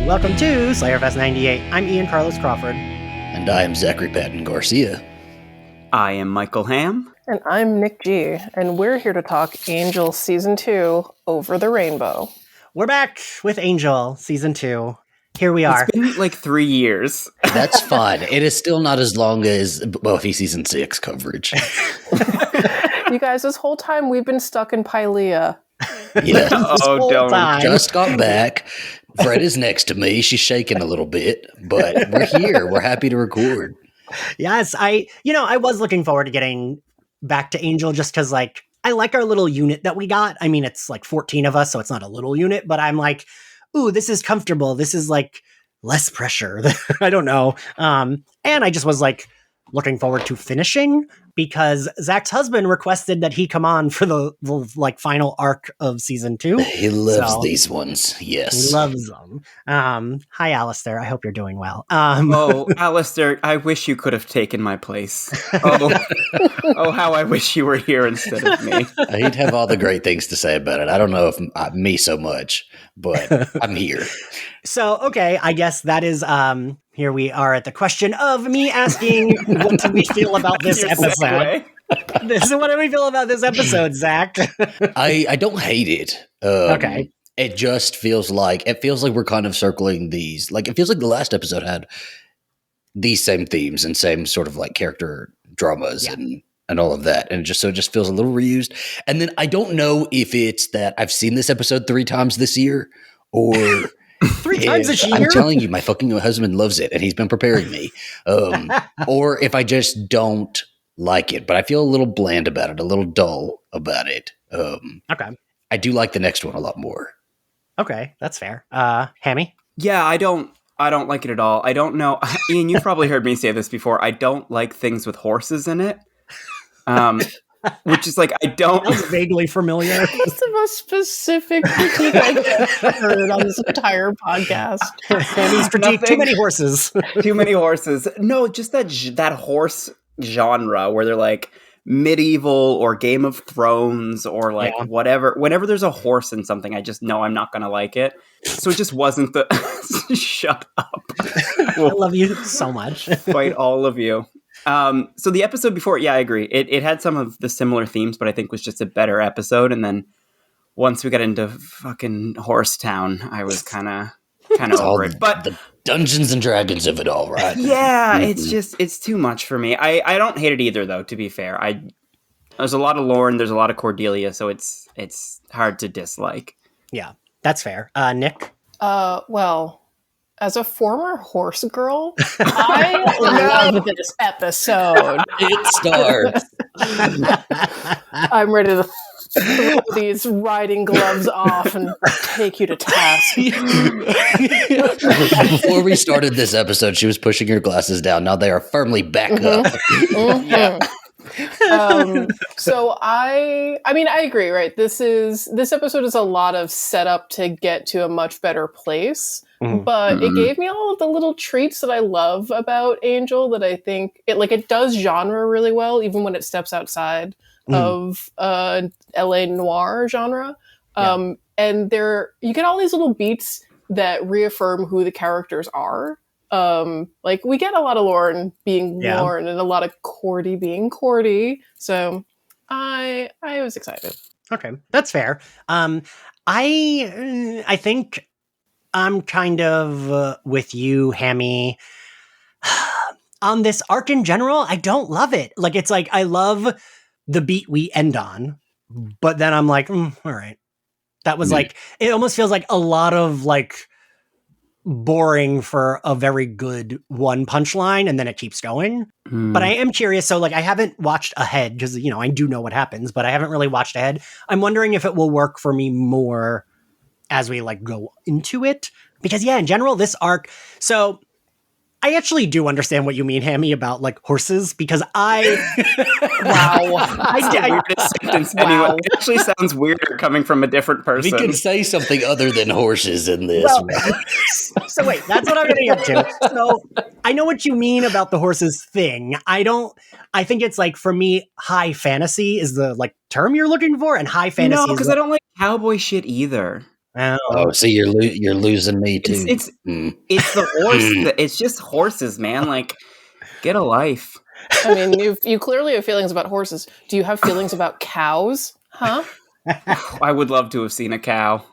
Welcome to Slayerfest 98. I'm Ian Carlos Crawford. And I am Zachary Patton Garcia. I am Michael Hamm. And I'm Nick G. And we're here to talk Angel Season 2, Over the Rainbow. We're back with Angel Season 2. Here we are. It's been like 3 years. That's fine. It is still not as long as Buffy Season 6 coverage. You guys, this whole time we've been stuck in Pylea. Yeah. Don't. Just got back. Fred is next to me. She's shaking a little bit, but we're here. We're happy to record. Yes, I was looking forward to getting back to Angel just because, like, I like our little unit that we got. I mean, it's like 14 of us, so it's not a little unit, but I'm like, ooh, this is comfortable. This is like less pressure. I don't know. And I just was like looking forward to finishing because Zach's husband requested that he come on for the like final arc of season 2. He loves these ones. Yes. He loves them. Hi, Alistair. I hope you're doing well. Oh, Alistair, I wish you could have taken my place. Oh, how I wish you were here instead of me. He'd have all the great things to say about it. I don't know if me so much, but I'm here. So, okay, I guess that is, here we are at the question of me asking, what do we feel about this episode? What do we feel about this episode, Zach? I don't hate it. Okay. It just feels like we're kind of circling these. Like, it feels like the last episode had these same themes and same sort of like character dramas and all of that. And it just feels a little reused. And then I don't know if it's that I've seen this episode 3 times this year or 3 times this year? I'm telling you, my fucking husband loves it and he's been preparing me. Or if I just don't like it, but I feel a little bland about it, a little dull about it. Okay. I do like the next one a lot more. Okay, that's fair. Hammy? Yeah, I don't like it at all. I don't know. Ian, you've probably heard me say this before. I don't like things with horses in it. Which is like, I don't... That's vaguely familiar. That's the most specific critique I've heard on this entire podcast. Hammy's critique, too many horses. Too many horses. No, just that horse genre where they're like medieval or Game of Thrones or like whatever. Whenever there's a horse in something, I just know I'm not going to like it. So it just wasn't the... Shut up. I love you so much. Fight all of you. So the episode before, I agree. It had some of the similar themes, but I think was just a better episode. And then once we got into fucking Horsetown, I was kind of over it. But the Dungeons and Dragons of it all, right? Yeah, it's too much for me. I don't hate it either, though. To be fair, there's a lot of Lauren, there's a lot of Cordelia, so it's hard to dislike. Yeah, that's fair. Nick? Well, as a former horse girl, I love this episode. It starts. I'm ready to throw these riding gloves off and take you to task. Before we started this episode, she was pushing her glasses down. Now they are firmly back up. Yeah. So I agree, right? This episode is a lot of setup to get to a much better place. But it gave me all of the little treats that I love about Angel that I think it does genre really well, even when it steps outside of LA noir genre. And you get all these little beats that reaffirm who the characters are. We get a lot of Lauren being Lauren and a lot of Cordy being Cordy. So I was excited. Okay, that's fair. I think I'm kind of with you, Hammy. On this arc in general, I don't love it. Like, it's like, I love the beat we end on, but then I'm like, all right. That was like, it almost feels like a lot of like boring for a very good one punchline, and then it keeps going. But I am curious. So like, I haven't watched ahead because, I do know what happens, but I haven't really watched ahead. I'm wondering if it will work for me more as we like go into it, because in general, this arc. So I actually do understand what you mean, Hammy, about like horses, because weirdest sentence. Wow. Anyway, it actually sounds weirder coming from a different person. We can say something other than horses in this. Well, so wait, that's what I'm getting up to. So I know what you mean about the horses thing. I think it's like, for me, high fantasy is the like term you're looking for, and high fantasy. No, because I don't like cowboy shit either. Oh, see, you're losing me too. It's the horse. It's just horses, man. Like, get a life. I mean, you clearly have feelings about horses. Do you have feelings about cows? Huh? I would love to have seen a cow.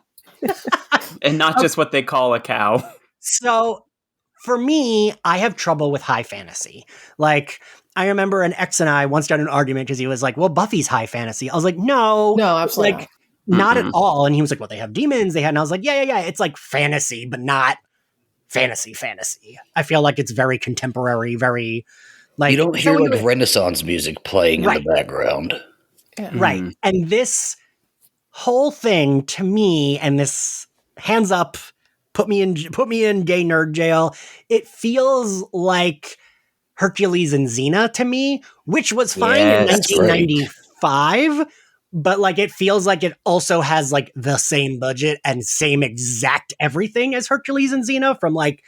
And not just what they call a cow. So, for me, I have trouble with high fantasy. Like, I remember an ex and I once done an argument because he was like, well, Buffy's high fantasy. I was like, no, absolutely like, not at all. And he was like, well, they have demons. And I was like, yeah. It's like fantasy, but not fantasy. I feel like it's very contemporary, very like. You don't hear like Renaissance music playing in the background. Yeah. Right. And this whole thing to me, and this hands up, put me in gay nerd jail. It feels like Hercules and Xena to me, which was fine in 1995, but like it feels like it also has like the same budget and same exact everything as Hercules and Xena from like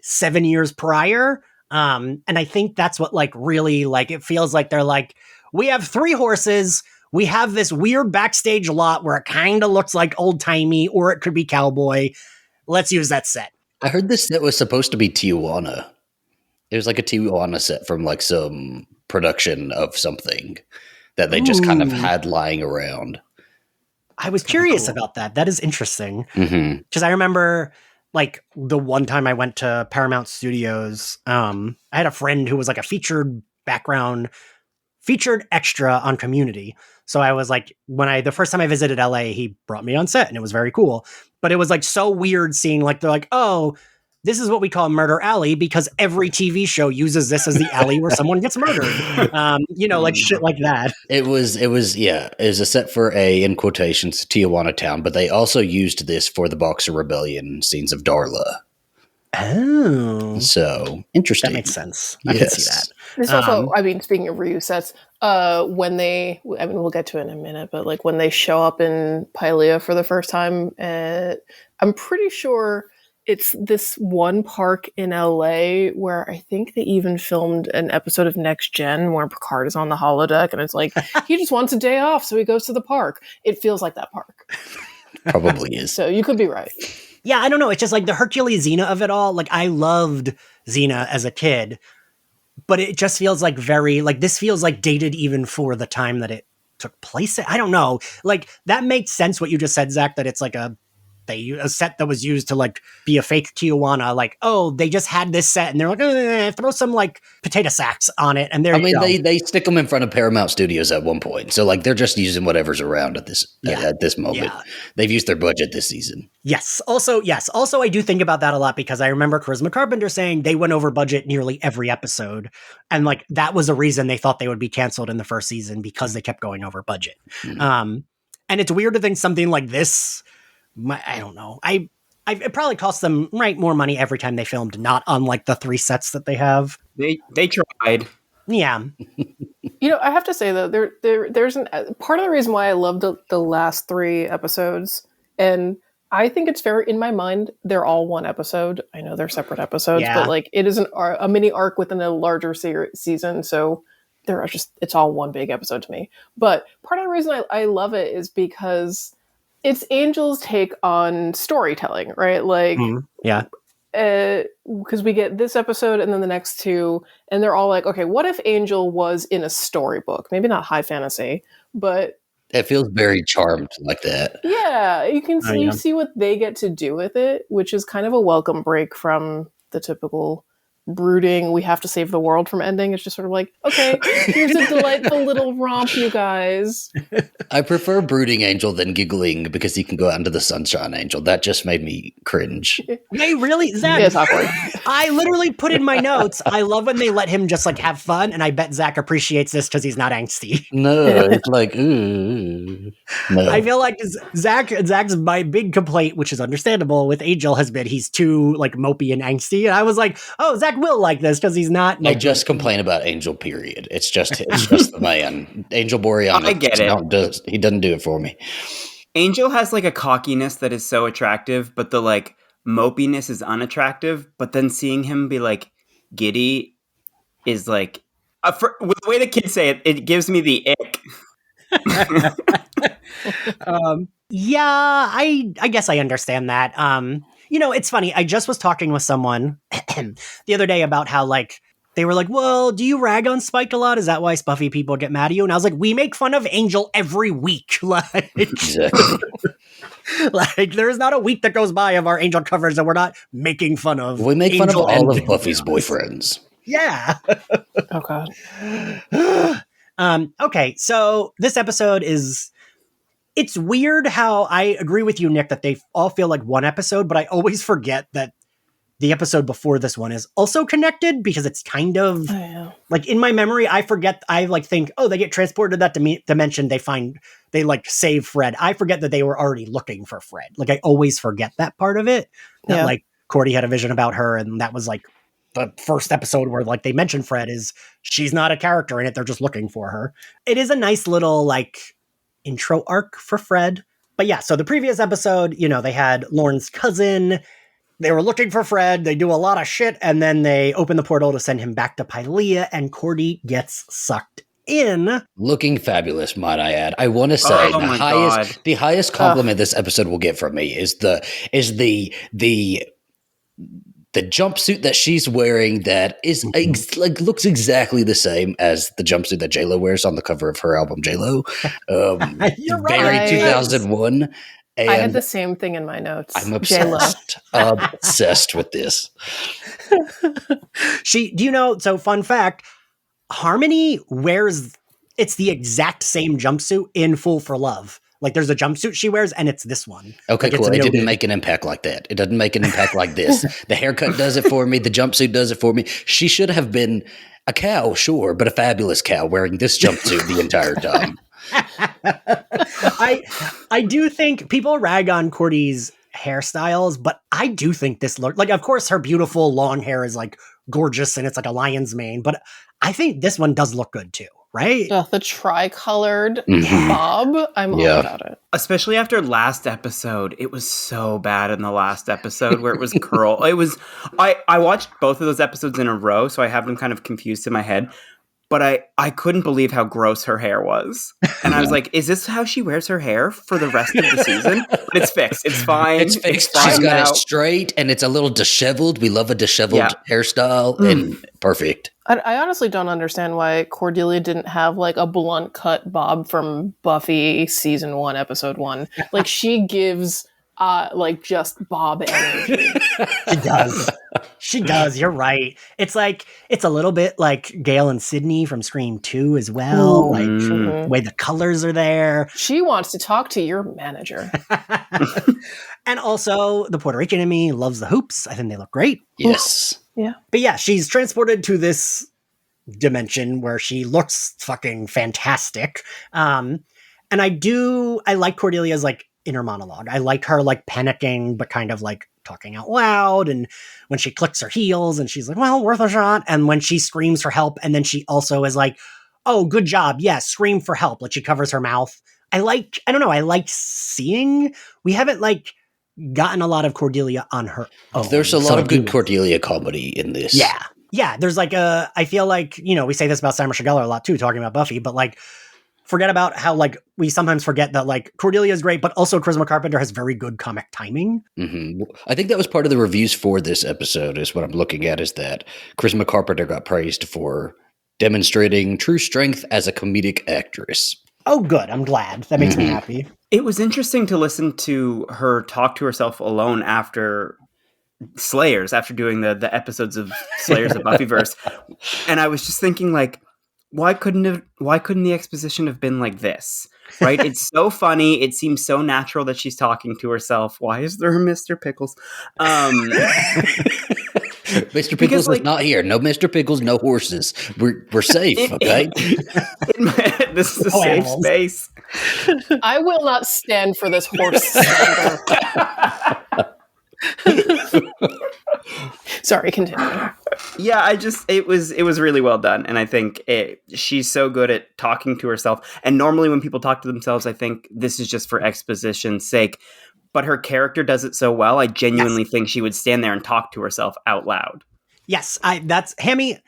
7 years prior. And I think that's what like really like it feels like they're like, we have 3 horses. We have this weird backstage lot where it kind of looks like old timey, or it could be cowboy. Let's use that set. I heard this set was supposed to be Tijuana. It was like a Tijuana set from like some production of something that they just kind of had lying around. I was curious about that. That is interesting. Because I remember like the one time I went to Paramount Studios, I had a friend who was like a featured extra on Community. So I was like, the first time I visited LA, he brought me on set and it was very cool. But it was like so weird seeing like, they're like, oh, this is what we call Murder Alley because every TV show uses this as the alley where someone gets murdered. Like shit like that. It was a set for in quotations, Tijuana town, but they also used this for the Boxer Rebellion scenes of Darla. Oh. So, interesting. That makes sense. I can see that. This also, speaking of reuse sets, when we'll get to it in a minute, but like when they show up in Pylea for the first time, I'm pretty sure it's this one park in LA where I think they even filmed an episode of Next Gen where Picard is on the holodeck and it's like, he just wants a day off, so he goes to the park. It feels like that park. Probably is. So you could be right. Yeah, I don't know. It's just like the Hercules Xena of it all. Like I loved Xena as a kid, but it just feels like this feels like dated even for the time that it took place. I don't know. Like that makes sense what you just said, Zach, that it's like a set that was used to like be a fake Tijuana. Like, oh, they just had this set and they're like, throw some like potato sacks on it. And they stick them in front of Paramount Studios at one point. So like they're just using whatever's around at this moment. Yeah. They've used their budget this season. Yes. Also, I do think about that a lot because I remember Charisma Carpenter saying they went over budget nearly every episode. And like that was a reason they thought they would be canceled in the first season because they kept going over budget. And it's weird to think something like this, I don't know. It probably cost them more money every time they filmed, not unlike the 3 sets that they have. They tried. Yeah. I have to say though, there's part of the reason why I loved the last 3 episodes, and I think it's fair in my mind. They're all one episode. I know they're separate episodes, but like it is a mini arc within a larger season. So it's all one big episode to me. But part of the reason I love it is because it's Angel's take on storytelling, right? Like, because we get this episode and then the next 2, and they're all like, okay, what if Angel was in a storybook? Maybe not high fantasy, but it feels very Charmed like that. Yeah, you can see you see what they get to do with it, which is kind of a welcome break from the typical brooding, we have to save the world from ending. It's just sort of like, okay, here's a delightful little romp, you guys. I prefer brooding Angel than giggling because he can go out into the sunshine Angel. That just made me cringe. Hey, really? Zach, it's awkward. I literally put in my notes, I love when they let him just like have fun, and I bet Zach appreciates this because he's not angsty. No, it's like, ooh. No. I feel like Zach's my big complaint, which is understandable with Angel, has been he's too like mopey and angsty. And I was like, oh, Zach will like this because he's not. I just complain about Angel, period. It's just the man. Angel Boreanaz. I get it. He doesn't do it for me. Angel has like a cockiness that is so attractive, but the like mopiness is unattractive. But then seeing him be like giddy is like, with the way the kids say it, it gives me the ick. Yeah, I guess I understand that. It's funny. I just was talking with someone the other day about how like they were like, "Well, do you rag on Spike a lot? Is that why Spuffy people get mad at you?" And I was like, "We make fun of Angel every week. Like, Exactly. like there is not a week that goes by of our Angel covers that we're not making fun of. We make fun of Angel all and of Buffy's Beyond. boyfriends. Yeah. Oh God. Okay, so this episode is. It's weird how I agree with you, Nick, that they all feel like one episode, but I always forget that the episode before this one is also connected because it's kind of like in my memory, I forget. I like think, oh, they get transported to that dimension. They like save Fred. I forget that they were already looking for Fred. Like I always forget that part of it. That like Cordy had a vision about her, and that was like the first episode where like they mentioned Fred is she's not a character in it. They're just looking for her. It is a nice little like intro arc for Fred. But yeah, so the previous episode, they had Lauren's cousin. They were looking for Fred. They do a lot of shit, and then they open the portal to send him back to Pylea, and Cordy gets sucked in. Looking fabulous, might I add. I want to say the highest compliment this episode will get from me is the jumpsuit that she's wearing that is like looks exactly the same as the jumpsuit that J-Lo wears on the cover of her album J-Lo. You're very right. 2001. And I had the same thing in my notes. I'm obsessed with this. So fun fact, Harmony wears, it's the exact same jumpsuit in Fool for Love. Like there's a jumpsuit she wears and it's this one. Okay, like, cool. It didn't make an impact like that. It doesn't make an impact like this. The haircut does it for me. The jumpsuit does it for me. She should have been a cow, sure, but a fabulous cow wearing this jumpsuit the entire time. I do think people rag on Cordy's hairstyles, but I do think this look like, of course, her beautiful long hair is like gorgeous and it's like a lion's mane, but I think this one does look good too, right? The tri-colored bob, I'm all about it. Especially after last episode, it was so bad in the last episode where it was curl. It was I watched both of those episodes in a row, so I have them kind of confused in my head. But I couldn't believe how gross her hair was. And I was like, is this how she wears her hair for the rest of the season? But it's fixed. It's fine. It's fixed. She's got it straight and it's a little disheveled. We love a disheveled hairstyle and perfect. I honestly don't understand why Cordelia didn't have like a blunt cut bob from Buffy season 1, episode 1. Like she gives like just Bob energy. She does. You're right. It's like, it's a little bit like Gail and Sydney from Scream 2 as well. Like the way the colors are there. She wants to talk to your manager. And also the Puerto Rican in me loves the hoops. I think they look great. Yes. Yeah. But yeah, she's transported to this dimension where she looks fucking fantastic. And I like Cordelia's like inner monologue. I like her like panicking, but kind of like talking out loud. And when she clicks her heels and she's like, well, worth a shot. And when she screams for help. And then she also is like, oh, good job. Yeah. Scream for help. Like she covers her mouth. I like seeing, we haven't like gotten a lot of Cordelia on her own. There's a lot of good Cordelia comedy in this. Yeah. Yeah. There's like I feel like, we say this about Simon Shigella a lot too, talking about Buffy, but like, forget about how like we sometimes forget that like Cordelia is great, but also Charisma Carpenter has very good comic timing. Mm-hmm. I think that was part of the reviews for this episode is what I'm looking at is that Charisma Carpenter got praised for demonstrating true strength as a comedic actress. Oh, good. I'm glad. That makes me happy. It was interesting to listen to her talk to herself alone after Slayers, after doing the episodes of Slayers of Buffyverse. And I was just thinking like, why couldn't the exposition have been like this? Right? It's so funny. It seems so natural that she's talking to herself. Why is there a Mr. Pickles? Mr. Pickles is not here. No Mr. Pickles, no horses. We're safe, okay? This is a safe space. I will not stand for this horse slander. Sorry, continue. Yeah, it was really well done, and I think she's so good at talking to herself. And normally, when people talk to themselves, I think this is just for exposition's sake. But her character does it so well. I genuinely think she would stand there and talk to herself out loud. Yes, that's Hammy.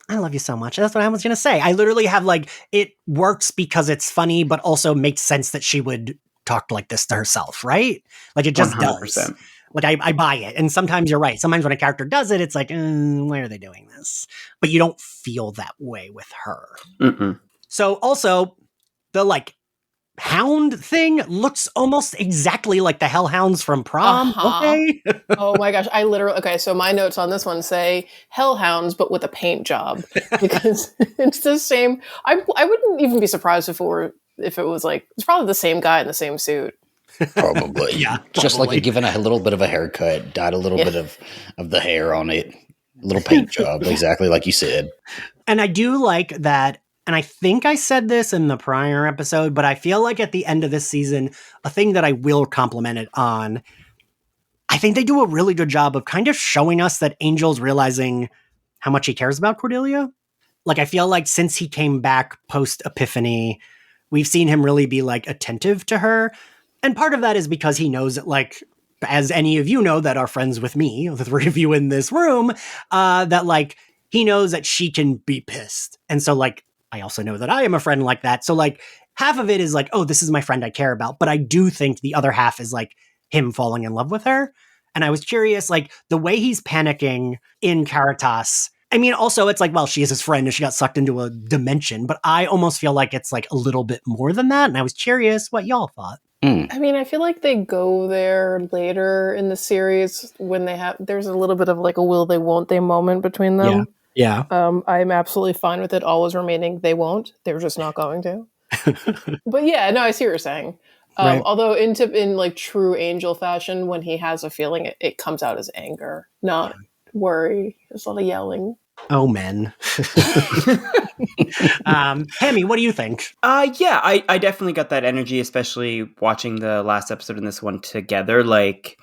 I love you so much. That's what I was going to say. I literally have like, it works because it's funny, but also makes sense that she would talk like this to herself, right? Like it just 100%. does. Like I buy it. And sometimes you're right. Sometimes when a character does it, it's like, why are they doing this? But you don't feel that way with her. Mm-mm. So also the like hound thing looks almost exactly like the hellhounds from Prom. Okay. Oh my gosh. Okay, so my notes on this one say hellhounds, but with a paint job, because it's the same. I wouldn't even be surprised if it was like, it's probably the same guy in the same suit. Probably. Yeah. Just probably. like given a little bit of a haircut, dyed a little bit of the hair on it, a little paint job, exactly like you said. And I do like that. And I think I said this in the prior episode, but I feel like at the end of this season, a thing that I will compliment it on, I think they do a really good job of kind of showing us that Angel's realizing how much he cares about Cordelia. Like, I feel like since he came back post Epiphany, we've seen him really be like attentive to her. And part of that is because he knows that, like, as any of you know that are friends with me, the three of you in this room, that like he knows that she can be pissed. And so like, I also know that I am a friend like that. So like half of it is like, oh, this is my friend I care about. But I do think the other half is like him falling in love with her. And I was curious, like the way he's panicking in Caritas. I mean, also it's like, well, she is his friend and she got sucked into a dimension, but I almost feel like it's like a little bit more than that. And I was curious what y'all thought. I mean, I feel like they go there later in the series when there's a little bit of like a will they, won't they moment between them. Yeah. I'm absolutely fine with it always remaining they won't. They're just not going to. But yeah, no, I see what you're saying. Right. Although in like true Angel fashion, when he has a feeling, it comes out as anger, not worry. There's a lot of yelling. Oh, men. Hammy, what do you think? Yeah, I definitely got that energy, especially watching the last episode and this one together. Like,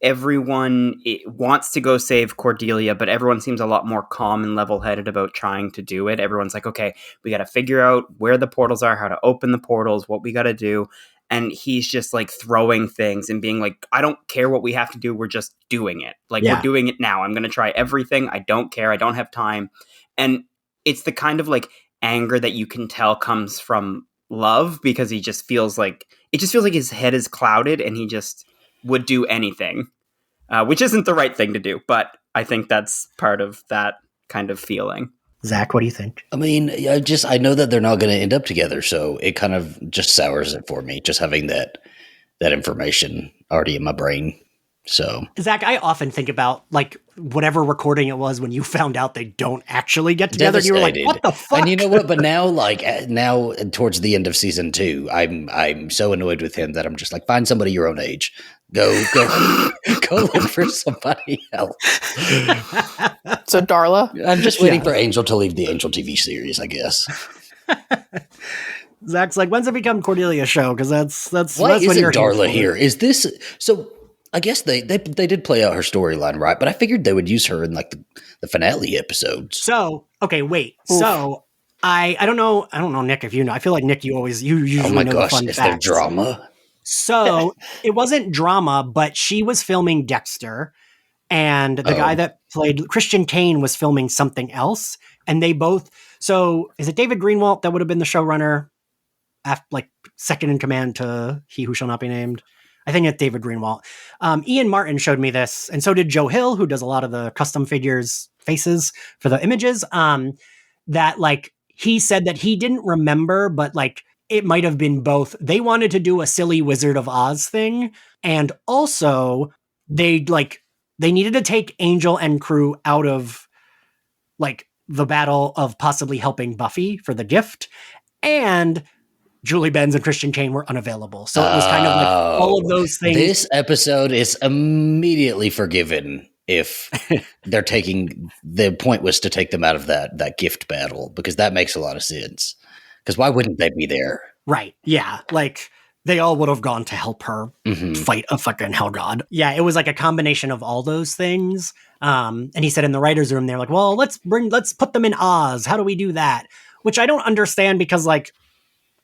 everyone wants to go save Cordelia, but everyone seems a lot more calm and level-headed about trying to do it. Everyone's like, okay, we got to figure out where the portals are, how to open the portals, what we got to do. And he's just like throwing things and being like, I don't care what we have to do. We're just doing it. Like, we're doing it now. I'm going to try everything. I don't care. I don't have time. And it's the kind of like anger that you can tell comes from love, because he just feels like, it just feels like his head is clouded and he just would do anything, which isn't the right thing to do. But I think that's part of that kind of feeling. Zach, what do you think? I mean, I know that they're not going to end up together, so it kind of just sours it for me, just having that information already in my brain. So, Zach, I often think about like whatever recording it was when you found out they don't actually get together. And you were like, "What the fuck?" And you know what? But now, now towards the end of season 2, I'm so annoyed with him that I'm just like, find somebody your own age. Go look for somebody else. So Darla, I'm just waiting for Angel to leave the Angel TV series, I guess. Zach's like, when's it become Cordelia's show? Because that's why when you're Darla here. Is this so? I guess they did play out her storyline, right? But I figured they would use her in like the finale episodes. So okay, wait. Oof. So I don't know, Nick, if you know. I feel like Nick, you usually oh my know gosh, the fun is facts. there drama? So it wasn't drama, but she was filming Dexter, and the guy that played Christian Kane was filming something else, and they both. So is it David Greenwalt that would have been the showrunner, like second in command to He Who Shall Not Be Named? I think it's David Greenwalt. Ian Martin showed me this, and so did Joe Hill, who does a lot of the custom figures faces for the images. That like he said that he didn't remember, but like it might have been both. They wanted to do a silly Wizard of Oz thing, and also they needed to take Angel and crew out of like the battle of possibly helping Buffy for the gift, and Julie Benz and Christian Kane were unavailable. So it was kind of like all of those things. This episode is immediately forgiven if they're taking, the point was to take them out of that gift battle, because that makes a lot of sense. Because why wouldn't they be there? Right. Yeah. Like they all would have gone to help her fight a fucking hell god. Yeah. It was like a combination of all those things. And he said in the writer's room, they're like, well, let's put them in Oz. How do we do that? Which I don't understand, because like,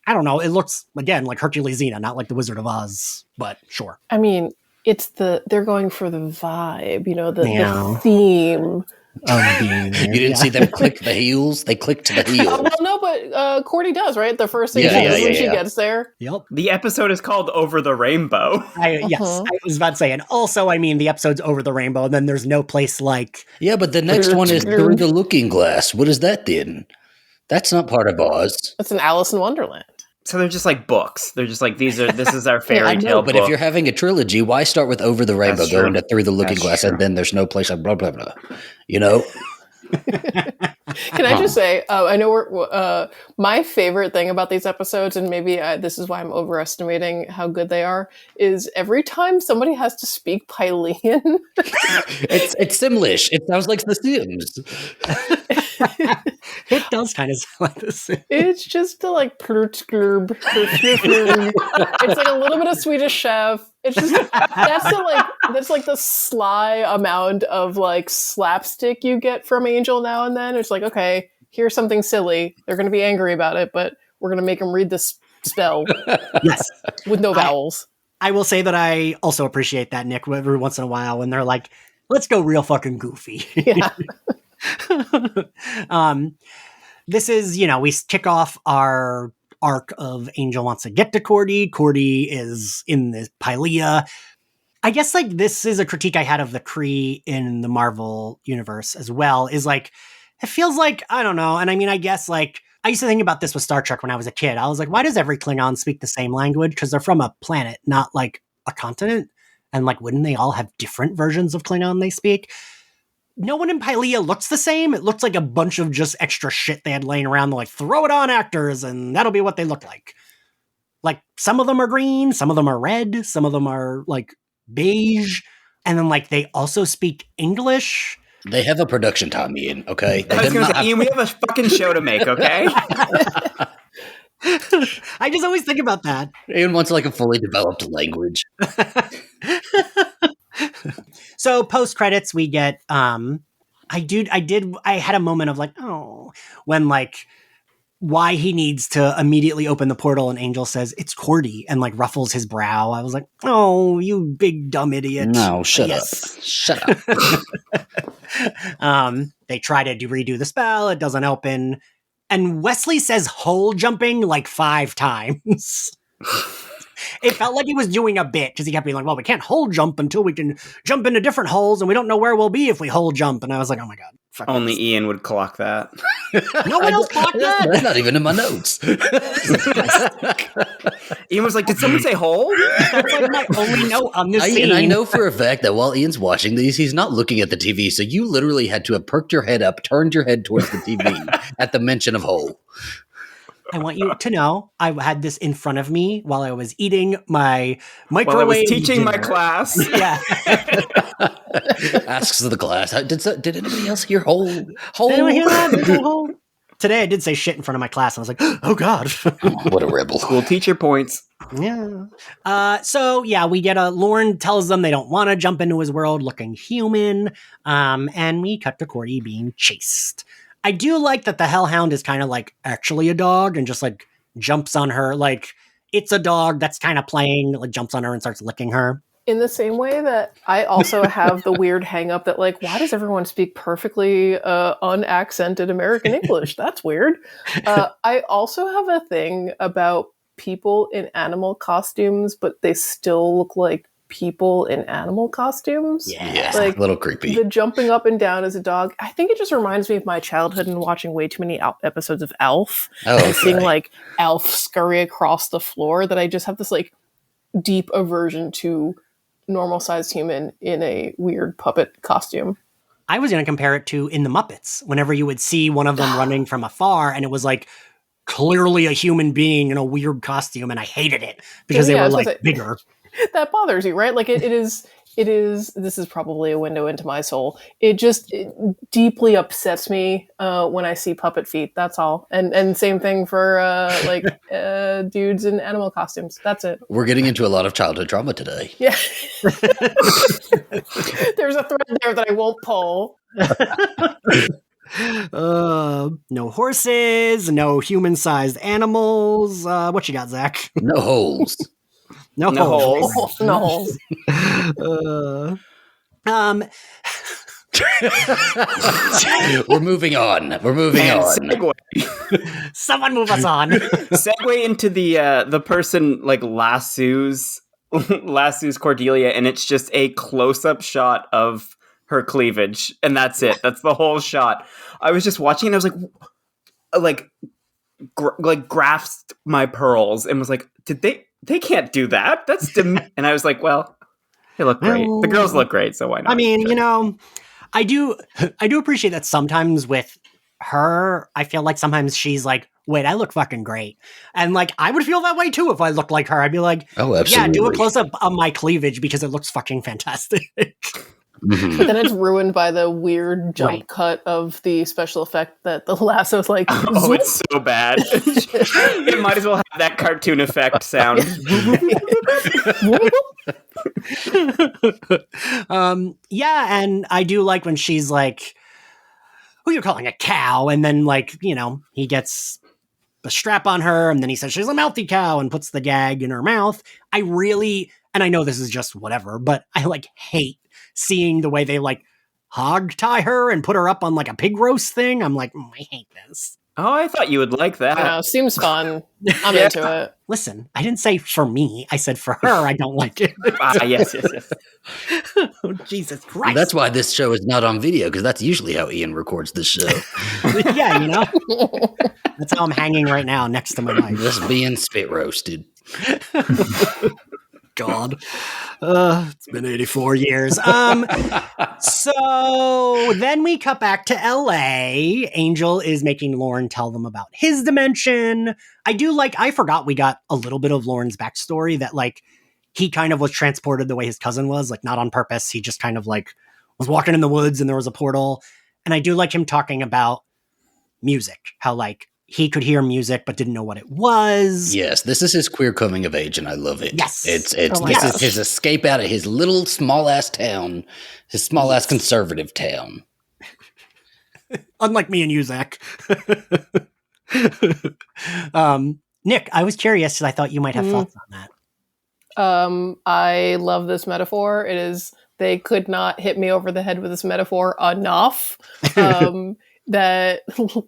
I don't know. It looks, again, like Hercules Xena, not like the Wizard of Oz, but sure. I mean, they're going for the vibe, the theme. of being there. You didn't see them click the heels? They clicked the heel. Well, no, but Cordy does, right? The first thing when she gets there. Yep. The episode is called Over the Rainbow. Yes, I was about to say. And also, I mean, the episode's Over the Rainbow, and then there's no place like... Yeah, but the next one is Through the Looking Glass. What is that then? That's not part of Oz. It's an Alice in Wonderland. So they're just like books. They're just like, this is our fairy tale but book. if you're having a trilogy, why start with Over the Rainbow, go into Through the Looking Glass, and then there's no place like blah, blah, blah. You know? Can I just say, I know we're my favorite thing about these episodes, and maybe this is why I'm overestimating how good they are, is every time somebody has to speak Pylean. It's Simlish. It sounds like The Sims. It does kind of sound like The Sims. It's just like it's like a little bit of Swedish Chef. It's just that's like the sly amount of like slapstick you get from Angel now and then. It's like, okay, here's something silly. They're going to be angry about it, but we're going to make them read this spell. Yes, with no vowels. I will say that I also appreciate that, Nick, every once in a while when they're like, let's go real fucking goofy. Yeah. This is, we kick off our arc of Angel wants to get to Cordy. Cordy is in the Pylea. I guess like this is a critique I had of the Kree in the Marvel universe as well, is like, it feels like, I don't know. And I mean, I guess like, I used to think about this with Star Trek when I was a kid. I was like, why does every Klingon speak the same language? Because they're from a planet, not like a continent. And like, wouldn't they all have different versions of Klingon they speak? No one in Pylea looks the same. It looks like a bunch of just extra shit they had laying around. They're like, throw it on actors and that'll be what they look like. Like, some of them are green, some of them are red, some of them are like beige. And then like, they also speak English. They have a production time, Ian, okay? I was going to say, Ian, we have a fucking show to make, okay? I just always think about that. Ian wants like a fully developed language. So post credits, we get, I had a moment of like, oh, when like, why he needs to immediately open the portal and Angel says, it's Cordy, and like ruffles his brow. I was like, oh, you big dumb idiot. No, shut up. They try to redo the spell. It doesn't open. And Wesley says hole jumping like 5 times. It felt like he was doing a bit because he kept being like, well, we can't hole jump until we can jump into different holes and we don't know where we'll be if we hole jump. And I was like, oh my God. Only Ian would clock that. No one else clocked that. That's not even in my notes. Ian was like, did someone say hole? That's like my only note on this scene. And I know for a fact that while Ian's watching these, he's not looking at the TV. So you literally had to have perked your head up, turned your head towards the TV at the mention of hole. I want you to know I had this in front of me while I was eating my microwave. While I was teaching dinner. my class. Yeah. Asks the class, did anybody else hear hole? Did anyone hear that? Hole? Today I did say shit in front of my class. And I was like, oh God. What a rebel. School teacher points. Yeah. So yeah, we get Lauren tells them they don't want to jump into his world looking human. And we cut to Cordy being chased. I do like that the Hellhound is kind of like actually a dog and just like jumps on her. Like it's a dog that's kind of playing, like jumps on her and starts licking her. In the same way that I also have the weird hang up that like, why does everyone speak perfectly unaccented American English? That's weird. I also have a thing about people in animal costumes, but they still look like people in animal costumes. Yeah, like a little creepy. The jumping up and down as a dog. I think it just reminds me of my childhood and watching way too many episodes of Alf. And seeing like Alf scurry across the floor, that I just have this like deep aversion to normal sized human in a weird puppet costume. I was going to compare it to in the Muppets, whenever you would see one of them running from afar and it was like clearly a human being in a weird costume, and I hated it because they were like bigger. That bothers you, right? Like it is, this is probably a window into my soul. It deeply upsets me when I see puppet feet. That's all. And same thing for dudes in animal costumes. That's it. We're getting into a lot of childhood trauma today. Yeah. There's a thread there that I won't pull. No horses, no human-sized animals. What you got, Zach? No holes. No holes. No holes. We're moving on. We're moving on. Segue. Someone move us on. Segue into the person like lassoes Cordelia, and it's just a close-up shot of her cleavage, and that's it. That's the whole shot. I was just watching, and I was like grasped my pearls, and was like, did they can't do that? That's and I was like, well, they look great. The girls look great, so why not? I mean, I do appreciate that sometimes with her, I feel like sometimes she's like, wait, I look fucking great. And like, I would feel that way too if I looked like her. I'd be like, oh, absolutely. Yeah, do a close up of my cleavage because it looks fucking fantastic. Mm-hmm. But then it's ruined by the weird jump cut of the special effect that the lasso's like, oh, it's so bad. It might as well have that cartoon effect sound. Yeah, and I do like when she's like, who you're calling a cow? And then like, he gets the strap on her and then he says she's a mouthy cow and puts the gag in her mouth. I really, and I know this is just whatever, but I like hate seeing the way they like hog tie her and put her up on like a pig roast thing. I'm like, I hate this. Oh, I thought you would like that. I know, seems fun. I'm into it. Listen, I didn't say for me. I said for her, I don't like it. Yes. Oh, Jesus Christ. That's why this show is not on video, because that's usually how Ian records this show. Yeah, That's how I'm hanging right now next to my mic. Just being spit roasted. God. It's been 84 years. So then we cut back to LA. Angel is making Lauren tell them about his dimension. I forgot we got a little bit of Lauren's backstory that like he kind of was transported the way his cousin was, like not on purpose. He just kind of like was walking in the woods and there was a portal. And I do like him talking about music, how like he could hear music but didn't know what it was. Yes, this is his queer coming of age, and I love it. Yes. This is his escape out of his little small-ass town, his small-ass conservative town. Unlike me and you, Zach. Nick, I was curious because I thought you might have thoughts on that. I love this metaphor. They could not hit me over the head with this metaphor enough. That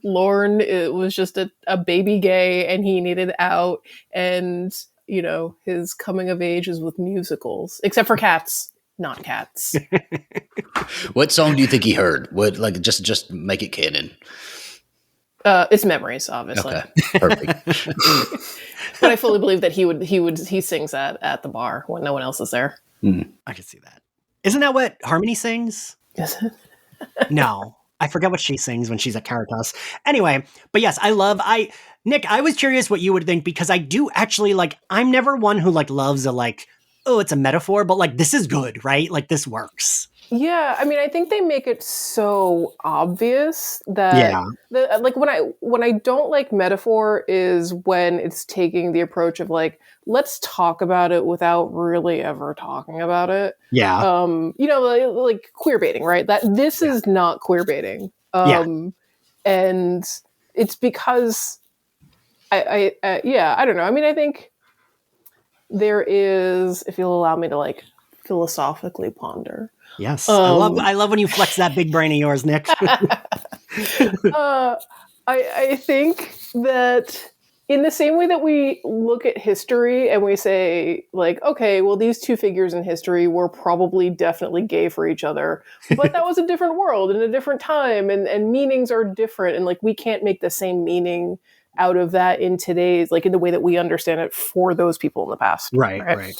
Lorne was just a baby gay and he needed out, and his coming of age is with musicals, except for Cats, not Cats. What song do you think he heard? What, like, just make it canon? It's Memories, obviously. Okay, perfect. But I fully believe that he sings that at the bar when no one else is there. I can see that. Isn't that what Harmony sings? Is it? No. I forget what she sings when she's at Caritas. Anyway, but yes, Nick, I was curious what you would think, because I do actually like, I'm never one who like loves it's a metaphor, but like this is good, right? Like this works. Yeah, I mean, I think they make it so obvious that like when I don't like metaphor is when it's taking the approach of like, let's talk about it without really ever talking about it. Yeah. Like queer baiting, right? That this is not queer baiting. And it's because I don't know. I mean, I think there is, if you'll allow me to like philosophically ponder. Yes. I love when you flex that big brain of yours, Nick. I think that in the same way that we look at history and we say, like, okay, well, these two figures in history were probably definitely gay for each other, but that was a different world and a different time, and meanings are different, and like we can't make the same meaning out of that in today's, like in the way that we understand it for those people in the past. Right.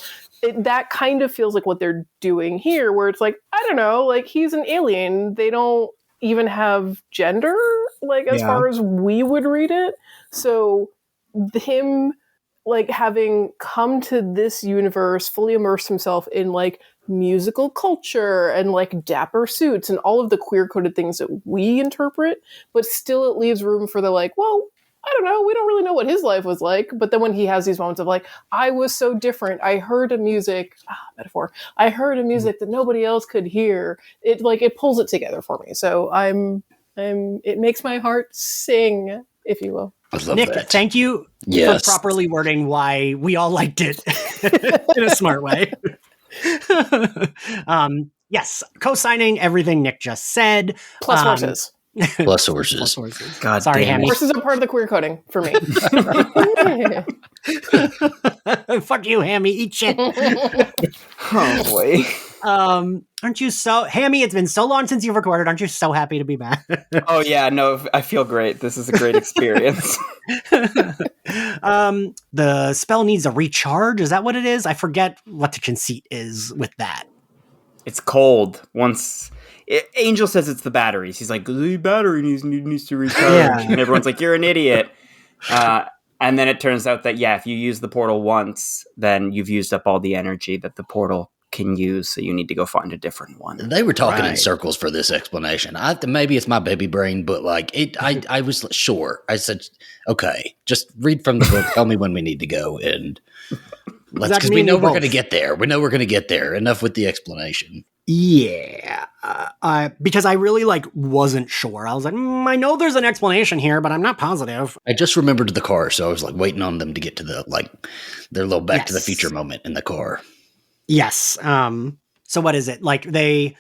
That kind of feels like what they're doing here, where it's like, I don't know, like he's an alien. They don't even have gender, like as far as we would read it. So him like having come to this universe, fully immersed himself in like musical culture and like dapper suits and all of the queer coded things that we interpret, but still it leaves room for the like, well, I don't know, we don't really know what his life was like. But then when he has these moments of like, I was so different, I heard a music, metaphor, I heard a music that nobody else could hear. It like, it pulls it together for me. So it makes my heart sing, if you will. I love Nick, that. thank you for properly wording why we all liked it in a smart way. Yes, co-signing everything Nick just said. Plus horses. Plus horses. Plus horses. God Sorry, damn Hammy. it. Horses are part of the queer coding for me. Fuck you, Hammy. Eat shit. Oh boy. Aren't you so Hammy? It's been so long since you've recorded. Aren't you so happy to be back? Oh yeah, no, I feel great. This is a great experience. The spell needs a recharge. Is that what it is? I forget what the conceit is with that. It's cold. Angel says it's the batteries. He's like, the battery needs to recharge. Yeah. And everyone's like, you're an idiot. And then it turns out that, if you use the portal once, then you've used up all the energy that the portal can use. So you need to go find a different one. They were talking in Right. circles for this explanation. Maybe it's my baby brain, but I was sure. I said, okay, just read from the book. Tell me when we need to go. And because we know we're going to get there. We know we're going to get there. Enough with the explanation. Yeah, because I really wasn't sure. I was like, I know there's an explanation here, but I'm not positive. I just remembered the car, so I was waiting on them to get to the their little Back to the Yes. Future moment in the car. Yes. So what is it? They're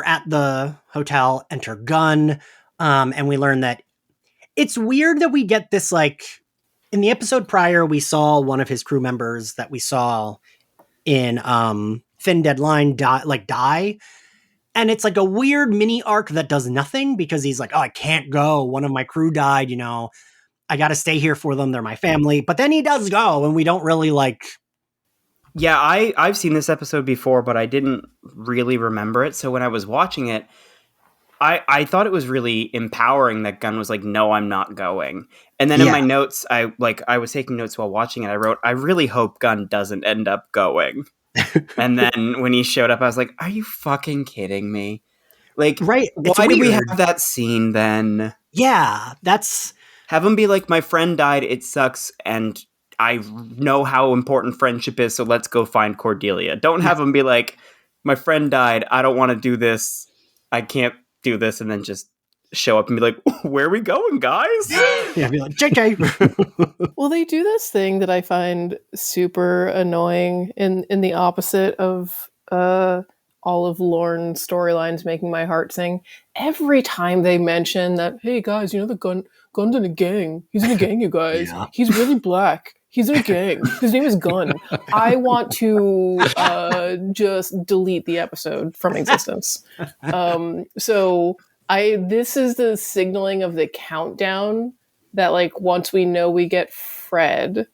at the hotel, enter Gunn, and we learn that it's weird that we get this in the episode prior, we saw one of his crew members that we saw in Thin Deadline die. And it's a weird mini arc that does nothing because he's like, oh, I can't go. One of my crew died, I got to stay here for them. They're my family. But then he does go and we don't really Yeah, I've seen this episode before, but I didn't really remember it. So when I was watching it, I thought it was really empowering that Gunn was like, no, I'm not going. And then in my notes, I was taking notes while watching it. I wrote, I really hope Gunn doesn't end up going. And then when he showed up, I was like, are you fucking kidding me? Right. Why did we have that scene then? Yeah, that's... Have him be like, my friend died, it sucks, and I know how important friendship is, so let's go find Cordelia. Don't have him be like, my friend died, I don't want to do this, I can't do this, and then just show up and be like, where are we going, guys? Yeah, be like, JK. Well, they do this thing that I find super annoying in the opposite of all of Lorne's storylines making my heart sing. Every time they mention that, hey guys, the Gunn's in a gang. He's in a gang, you guys. Yeah. He's really black. He's in a gang. His name is Gunn. I want to just delete the episode from existence. This is the signaling of the countdown that once we know we get Fred,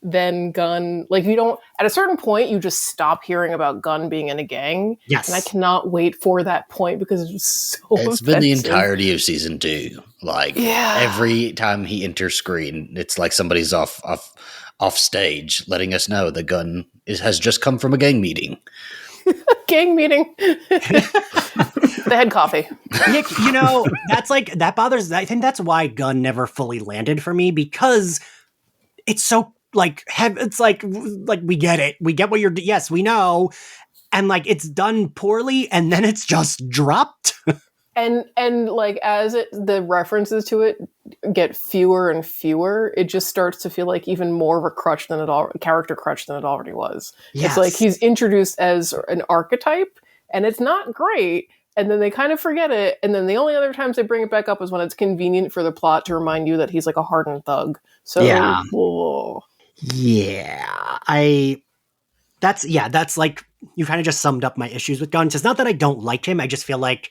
then Gunn, you don't, at a certain point, you just stop hearing about Gunn being in a gang. Yes. And I cannot wait for that point because it's so It's been the entirety of season 2. Every time he enters screen, it's like somebody's off stage letting us know that Gunn has just come from a gang meeting. Gang meeting. They had coffee. Nick, that's that bothers. I think that's why Gunn never fully landed for me because it's so it's we get it. We get what yes, we know. And it's done poorly and then it's just dropped. And as the references to it get fewer and fewer, it just starts to feel like even more of a character crutch than it already was. Yes. It's he's introduced as an archetype and it's not great. And then they kind of forget it. And then the only other times they bring it back up is when it's convenient for the plot to remind you that he's a hardened thug. So, yeah. Whoa. Yeah. That's you kind of just summed up my issues with Gunn. It's not that I don't like him. I just feel like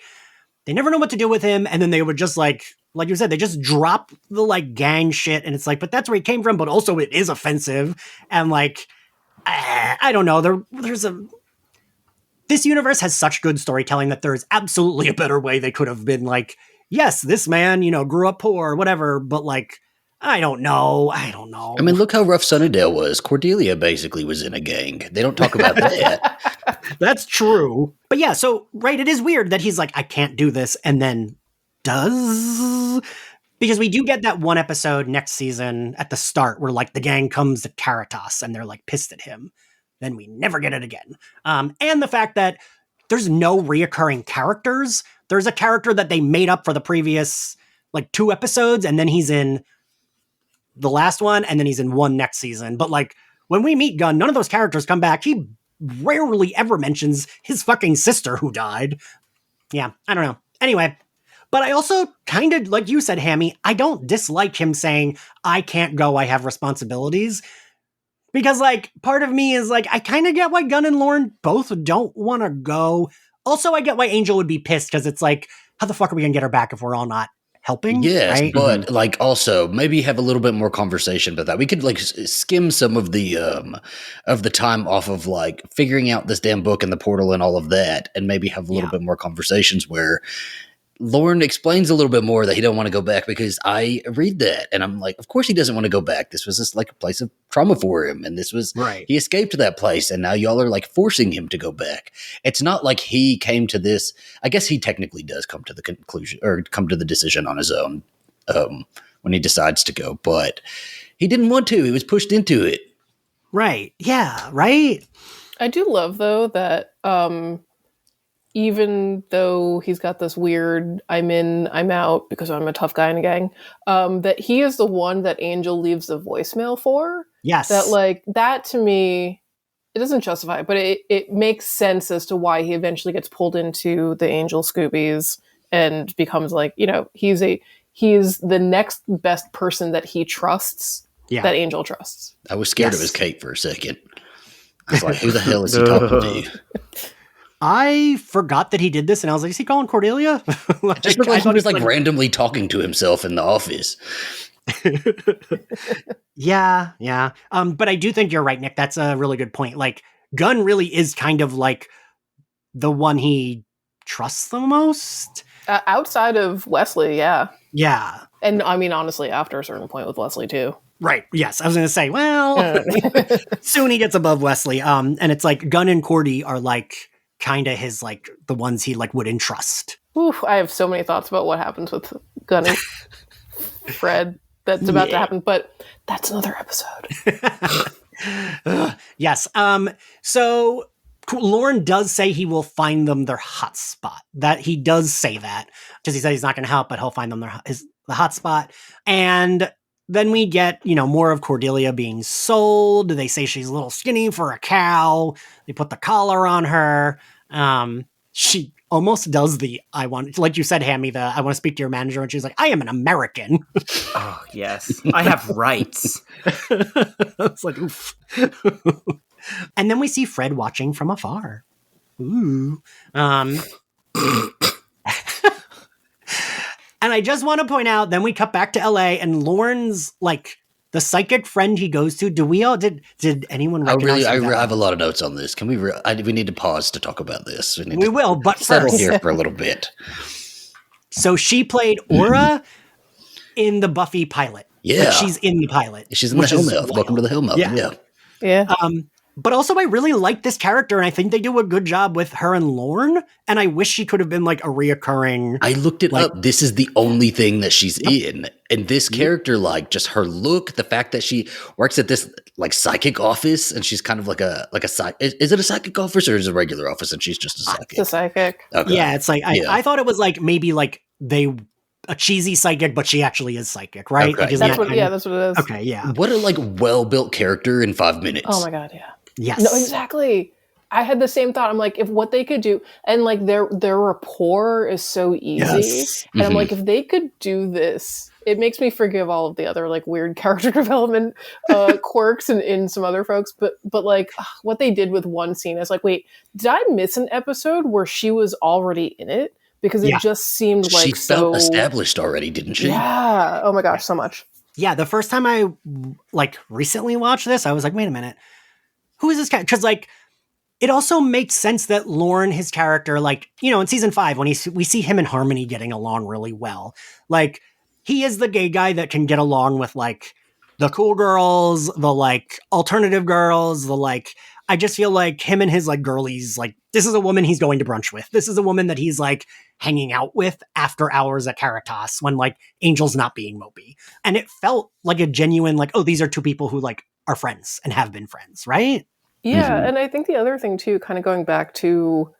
they never know what to do with him. And then they would just like you said, they just drop the gang shit. And it's but that's where he came from. But also it is offensive. And I don't know. This universe has such good storytelling that there is absolutely a better way they could have been yes, this man, grew up poor or whatever. But I don't know. I mean, look how rough Sunnydale was. Cordelia basically was in a gang. They don't talk about that. That's true. But yeah, so, right, it is weird that he's I can't do this, and then does. Because we do get that one episode next season at the start where, the gang comes to Caritas, and they're, pissed at him. Then we never get it again. And the fact that there's no reoccurring characters. There's a character that they made up for the previous, 2 episodes, and then he's in the last one, and then he's in one next season. But when we meet Gunn, none of those characters come back. He rarely ever mentions his fucking sister who died. Yeah, I don't know. Anyway, but I also kind of, like you said, Hammy, I don't dislike him saying, I can't go, I have responsibilities. Because, like, part of me is like, I kind of get why Gunn and Lauren both don't want to go. Also, I get why Angel would be pissed, because it's like, how the fuck are we going to get her back if we're all not helping? Yes, right? but like also maybe have a little bit more conversation about that. We could like skim some of the time off of like figuring out this damn book and the portal and all of that, and maybe have a little bit more conversations where Lauren explains a little bit more that he don't want to go back, because I read that and I'm like, of course he doesn't want to go back. This was just like a place of trauma for him, and this was he escaped that place, and now y'all are like forcing him to go back. It's not like he came to this. I guess he technically does come to the conclusion or come to the decision on his own when he decides to go, but he didn't want to. He was pushed into it. Right. Yeah. Right. I do love though that even though he's got this weird I'm in, I'm out because I'm a tough guy in a gang, that he is the one that Angel leaves the voicemail for. Yes. That, like, that to me, it doesn't justify it, but it makes sense as to why he eventually gets pulled into the Angel Scoobies and becomes like, you know, he's the next best person that he trusts, that Angel trusts. I was scared of his cape for a second. I was like, who the hell is he talking to? I forgot that he did this, and I was like, is he calling Cordelia? Like, just like he was like randomly talking to himself in the office. Yeah. But I do think you're right, Nick. That's a really good point. Like, Gunn really is kind of like the one he trusts the most. Outside of Wesley, yeah. Yeah. And I mean, honestly, after a certain point with Wesley, too. Right. Yes. I was going to say, well, soon he gets above Wesley. And it's like Gunn and Cordy are like kind of his, like, the ones he like would entrust. Oof, I have so many thoughts about what happens with Gunn and Fred that's about to happen, but that's another episode. Yes. So Lauren does say he will find them their hotspot. That he does say that, because he said he's not going to help, but he'll find them the hotspot. And then we get, you know, more of Cordelia being sold. They say she's a little skinny for a cow. They put the collar on her. She almost does like you said, Hammy, I want to speak to your manager. And she's like, I am an American. Oh, yes. I have rights. It's like, oof. And then we see Fred watching from afar. Ooh. And I just want to point out, then we cut back to LA, and Lauren's like the psychic friend he goes to. Did anyone recognize I have a lot of notes on this. Can we need to pause to talk about this. We will, but settle first here for a little bit. So she played Aura in the Buffy pilot. Yeah. Like, she's in the pilot. She's in the Hellmouth. Welcome to the Hellmouth. Yeah. But also, I really like this character, and I think they do a good job with her and Lorne, and I wish she could have been, like, a reoccurring... I looked it up. This is the only thing that she's in. And this character, like, just her look, the fact that she works at this, like, psychic office, and she's kind of like a is it a psychic office, or is it a regular office, and she's just a psychic? It's a psychic. Okay. Yeah, it's like, I thought it was, like, maybe, like, a cheesy psychic, but she actually is psychic, right? Okay. Like, that's what it is. Okay, yeah. What a, like, well-built character in 5 minutes. Oh my god, yeah. Yes. No, exactly. I had the same thought. I'm like, if what they could do, and like their rapport is so easy, and I'm like, if they could do this, it makes me forgive all of the other like weird character development quirks in some other folks. But like what they did with one scene is like, wait, did I miss an episode where she was already in it? Because it just seemed like she felt established already, didn't she? Yeah. Oh my gosh, so much. Yeah, the first time I like recently watched this, I was like, wait a minute. Who is this guy? Because, like, it also makes sense that Lauren, his character, like, you know, in season 5, when we see him and Harmony getting along really well, like, he is the gay guy that can get along with, like, the cool girls, the, like, alternative girls, the, like, I just feel like him and his, like, girlies, like, this is a woman he's going to brunch with. This is a woman that he's, like, hanging out with after hours at Caritas when, like, Angel's not being mopey. And it felt like a genuine, like, oh, these are two people who, like, are friends and have been friends, right? Yeah, and I think the other thing too, kind of going back to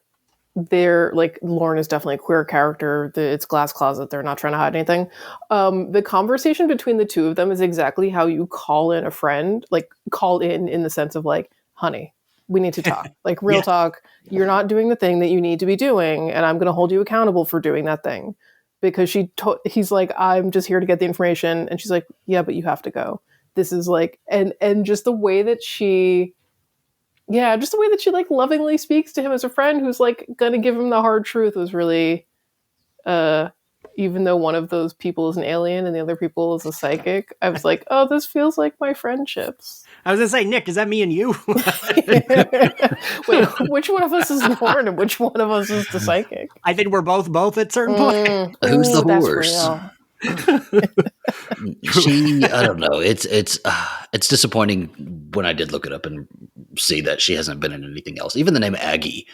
their, like, Lauren is definitely a queer character. It's glass closet. They're not trying to hide anything. The conversation between the two of them is exactly how you call in a friend, like call in the sense of like, honey, we need to talk. Like, real talk. You're not doing the thing that you need to be doing, and I'm going to hold you accountable for doing that thing. Because he's like, I'm just here to get the information. And she's like, yeah, but you have to go. This is like, and just the way that she like lovingly speaks to him as a friend who's like going to give him the hard truth was really, even though one of those people is an alien and the other people is a psychic, I was like, oh, this feels like my friendships. I was going to say, Nick, is that me and you? Wait, which one of us is Lauren and which one of us is the psychic? I think we're both at certain points. Who's the horse? I don't know. It's disappointing when I did look it up and see that she hasn't been in anything else. Even the name Aggie,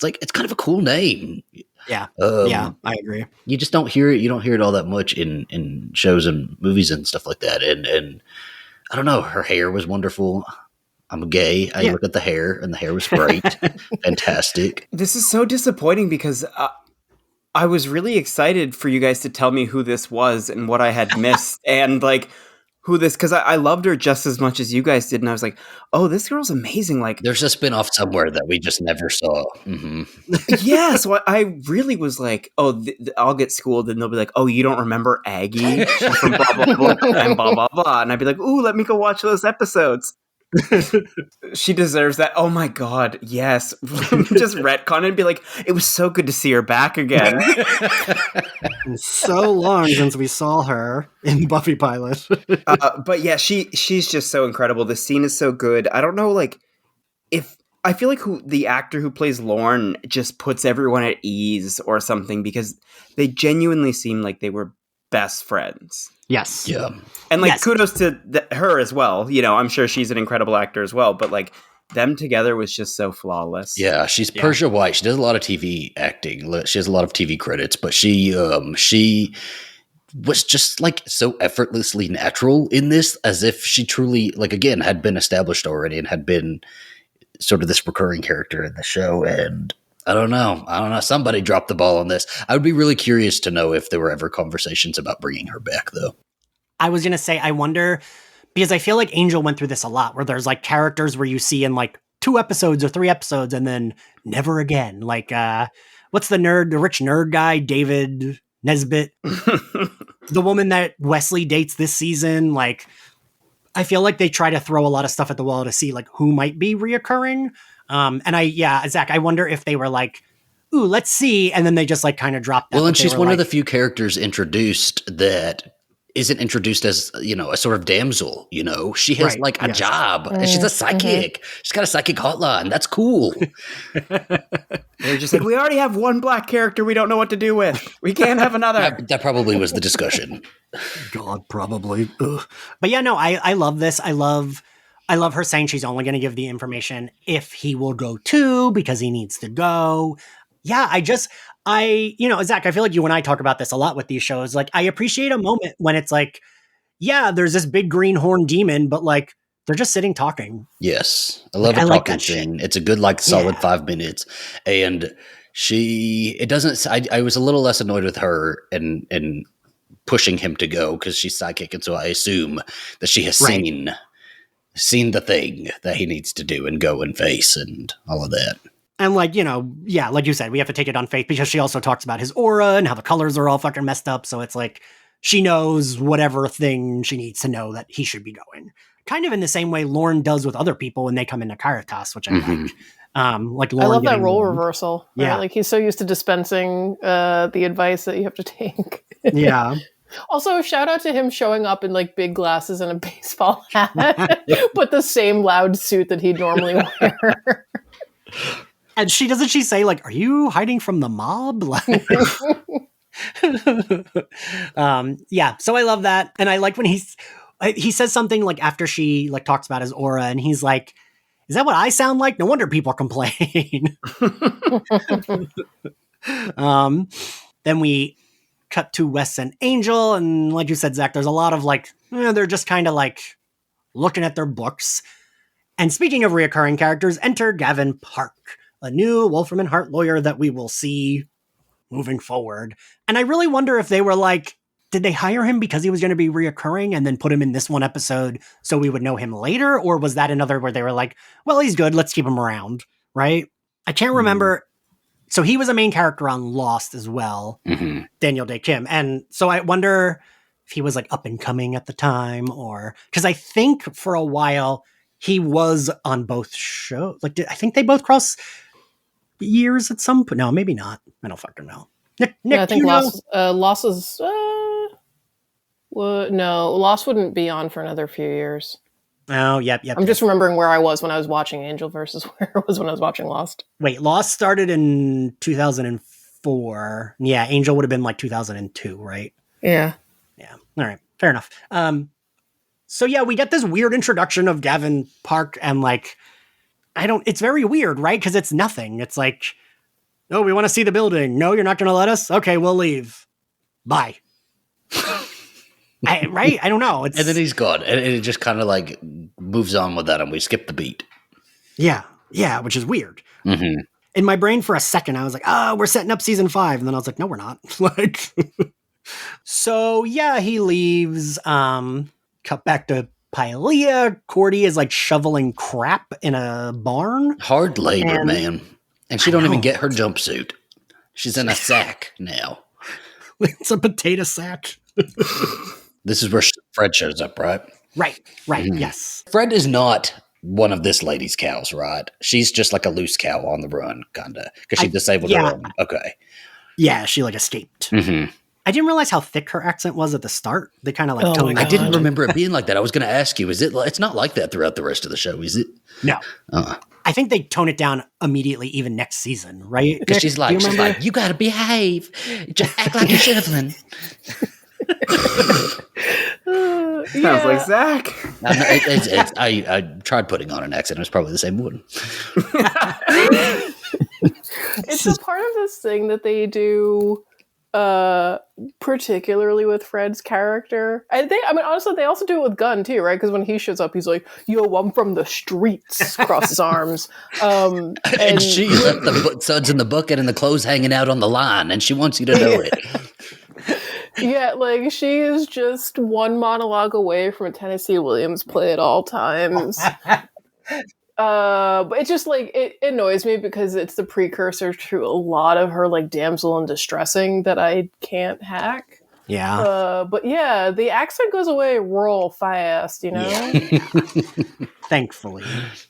it's kind of a cool name. Yeah. Yeah, I agree. You just don't hear it. You don't hear it all that much in shows and movies and stuff like that. And I don't know. Her hair was wonderful. I'm gay. I look at the hair, and the hair was great. Fantastic. This is so disappointing because I was really excited for you guys to tell me who this was and what I had missed and like who this, because I loved her just as much as you guys did. And I was like, oh, this girl's amazing. Like, there's a spinoff somewhere that we just never saw. Mm-hmm. Yeah. So I really was like, oh, I'll get schooled and they'll be like, oh, you don't remember Aggie? She's from blah, blah, blah, and blah, blah, blah. And I'd be like, ooh, let me go watch those episodes. She deserves that. Oh my god, yes. Just retcon and be like, it was so good to see her back again. So long since we saw her in Buffy pilot. But yeah, she's just so incredible. The scene is so good. I don't know, like, if I feel like the actor who plays Lorne just puts everyone at ease or something, because they genuinely seem like they were best friends. Yes. Yeah. And like, kudos to her as well. You know, I'm sure she's an incredible actor as well, but like, them together was just so flawless. Yeah, she's Persia White. She does a lot of TV acting. She has a lot of TV credits, but she was just like so effortlessly natural in this, as if she truly, like, again, had been established already and had been sort of this recurring character in the show. And I don't know. Somebody dropped the ball on this. I would be really curious to know if there were ever conversations about bringing her back, though. I was going to say, I wonder, because I feel like Angel went through this a lot, where there's like characters where you see in like 2 episodes or 3 episodes and then never again. Like, what's the rich nerd guy, David Nesbitt? The woman that Wesley dates this season. Like, I feel like they try to throw a lot of stuff at the wall to see like who might be reoccurring. Zach, I wonder if they were like, ooh, let's see. And then they just like kind of dropped that. Well, and she's one of the few characters introduced that isn't introduced as, you know, a sort of damsel, you know, she has like a job. She's a psychic. She's got a psychic hotline. That's cool. They're just like, we already have one black character we don't know what to do with. We can't have another. That probably was the discussion. God, probably. Ugh. But yeah, no, I love this. I love her saying she's only going to give the information if he will go too, because he needs to go. Yeah, Zach, I feel like you and I talk about this a lot with these shows. Like, I appreciate a moment when it's like, yeah, there's this big green horn demon, but like, they're just sitting talking. Yes. I love a talking scene. It's a good, like, solid 5 minutes. And I was a little less annoyed with her and pushing him to go because she's psychic. And so I assume that she has seen the thing that he needs to do and go and face and all of that. And like, you know, yeah, like you said, we have to take it on faith because she also talks about his aura and how the colors are all fucking messed up. So it's like, she knows whatever thing she needs to know that he should be going. Kind of in the same way Lorne does with other people when they come into Caritas, which I like. Like Lorne, I love that role reversal. Right? Yeah. Like, he's so used to dispensing the advice that you have to take. Yeah. Also, shout out to him showing up in like big glasses and a baseball hat, but the same loud suit that he'd normally wear. And she say like, are you hiding from the mob? Like, yeah. So I love that. And I like when he says something like after she like talks about his aura and he's like, is that what I sound like? No wonder people complain. Then we cut to Wes and Angel. And like you said, Zach, there's a lot of like, they're just kind of like looking at their books. And speaking of reoccurring characters, enter Gavin Park, a new Wolfram and Hart lawyer that we will see moving forward. And I really wonder if they were like, did they hire him because he was going to be reoccurring and then put him in this one episode so we would know him later? Or was that another where they were like, well, he's good, let's keep him around, right? I can't remember. So he was a main character on Lost as well, Daniel Day Kim. And so I wonder if he was like up and coming at the time, or because I think for a while he was on both shows. Like, I think they both cross years at some point. No, maybe not. I don't fucking know. Nick, I think Lost was... no, Lost wouldn't be on for another few years. Oh, yep. I'm just remembering where I was when I was watching Angel versus where I was when I was watching Lost. Wait, Lost started in 2004. Yeah, Angel would have been like 2002, right? Yeah. Yeah. All right. Fair enough. So yeah, we get this weird introduction of Gavin Park and like, it's very weird, right? Because it's nothing. It's like, oh, we want to see the building. No, you're not going to let us? Okay, we'll leave. Bye. Right? I don't know. And then he's gone. And it just kind of like moves on with that and we skip the beat. Yeah. Yeah, which is weird. Mm-hmm. In my brain for a second, I was like, we're setting up season 5. And then I was like, no, we're not. Like, so yeah, he leaves. Cut back to Pylea. Cordy is like shoveling crap in a barn. Hard labor, man. And she don't even get her jumpsuit. She's in a sack now. It's a potato sack. This is where Fred shows up, right? Right, yes. Fred is not one of this lady's cows, right? She's just like a loose cow on the run, kind of. Because she disabled her own. Okay. Yeah, she like escaped. Mm-hmm. I didn't realize how thick her accent was at the start. They kind of like toned it. I didn't remember it being like that. I was going to ask you, it's not like that throughout the rest of the show, is it? No. I think they tone it down immediately even next season, right? Because she's like, you got to behave. Just act like a gentleman. Sounds like Zach. I tried putting on an accent. It was probably the same one. It's a part of this thing that they do, particularly with Fred's character. Honestly, they also do it with Gunn too, right? Because when he shows up, he's like, "Yo, I'm from the streets," across his arms. And she left the suds in the bucket and the clothes hanging out on the line, and she wants you to know it. Yeah, like she is just one monologue away from a Tennessee Williams play at all times. But it's just like it annoys me because it's the precursor to a lot of her like damsel in distressing that I can't hack. Yeah. But yeah, the accent goes away real fast, you know? Yeah. Thankfully.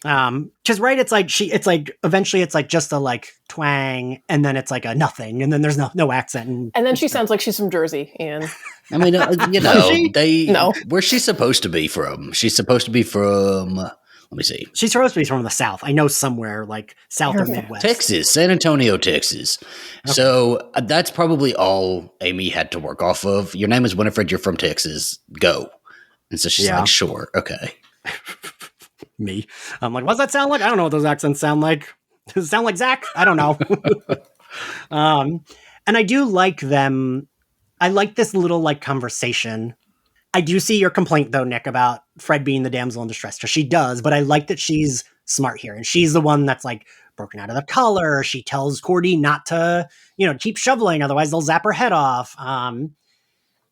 Cause right, it's like eventually it's like just a like twang and then it's like a nothing and then there's no accent. And then she sounds like she's from Jersey, Ian. I mean, where's she supposed to be from? She's supposed to be from, let me see. She's supposed to be from the South. I know somewhere like South or Midwest. Texas, San Antonio, Texas. Okay. So that's probably all Amy had to work off of. Your name is Winifred. You're from Texas. Go. And so she's like, sure. Okay. Me. I'm like, what's that sound like? I don't know what those accents sound like. Does it sound like Zach? I don't know. And I do like them. I like this little like conversation. I do see your complaint though, Nick, about Fred being the damsel in distress, because she does, but I like that she's smart here. And she's the one that's like broken out of the collar. She tells Cordy not to, keep shoveling. Otherwise they'll zap her head off.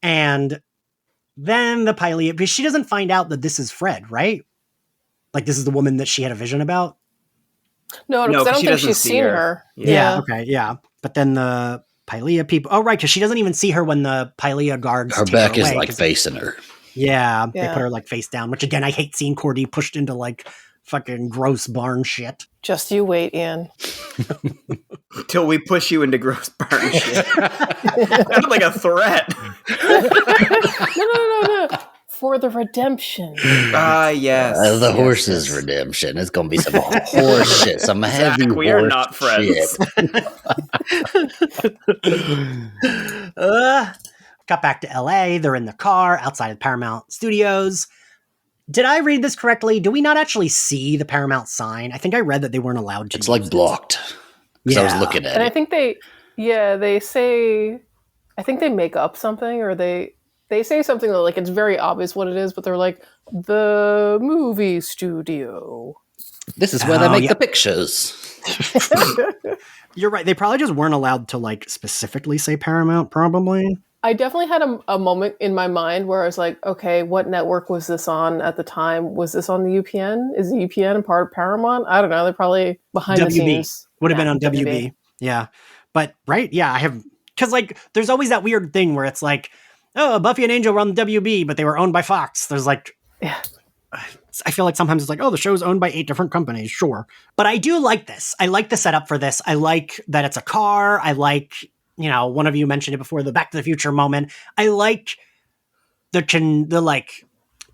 And then the Pylea, because she doesn't find out that this is Fred, right? Like this is the woman that she had a vision about. No, because I don't think she's seen her. Yeah. Okay. Yeah. But then the Pylea people. Oh, right. Because she doesn't even see her when the Pylea guards. Her back is like facing her. Yeah. They put her like face down, which again, I hate seeing Cordy pushed into like fucking gross barn shit. Just you wait, Ian. Till we push you into gross barn shit. Sounded like a threat. No. For the redemption. Yes. The horse's redemption. It's going to be some horse shit. Some heavy we are not friends. Got back to LA. They're in the car outside of Paramount Studios. Did I read this correctly? Do we not actually see the Paramount sign? I think I read that they weren't allowed to. It's like blocked. Because I was looking at it. And I think they say, I think they make up something or they say something that like it's very obvious what it is, but they're like the movie studio. This is where they make the pictures. You're right. They probably just weren't allowed to like specifically say Paramount, probably. I definitely had a moment in my mind where I was like, okay, what network was this on at the time? Was this on the UPN? Is the UPN part of Paramount? I don't know. They're probably behind the scenes. Would have been on WB. Yeah. But, right? Yeah, I have... Because, like, there's always that weird thing where it's like, oh, Buffy and Angel were on the WB, but they were owned by Fox. There's, like... Yeah. I feel like sometimes it's like, oh, the show's owned by 8 different companies. Sure. But I do like this. I like the setup for this. I like that it's a car. I like... You know, one of you mentioned it before, the Back to the Future moment. I like the like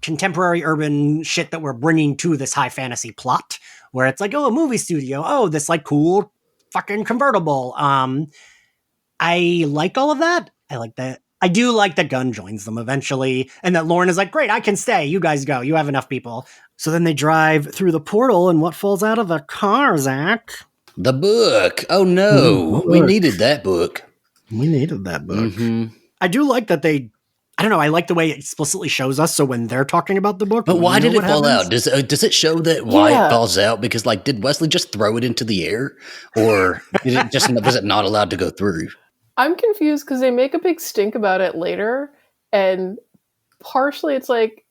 contemporary urban shit that we're bringing to this high fantasy plot, where it's like, oh, a movie studio, oh, this like cool fucking convertible. I like all of that. I like that. I do like that Gunn joins them eventually, and that Lauren is like, great, I can stay. You guys go. You have enough people. So then they drive through the portal, and what falls out of the car, Zach? The book. Oh no, we needed that book. We needed that book. Mm-hmm. I do like that they, I don't know, I like the way it explicitly shows us, so when they're talking about the book. But why did it fall out? Does it show that why it falls out? Because, like, did Wesley just throw it into the air? Or was it not allowed to go through? I'm confused because they make a big stink about it later. And partially it's like,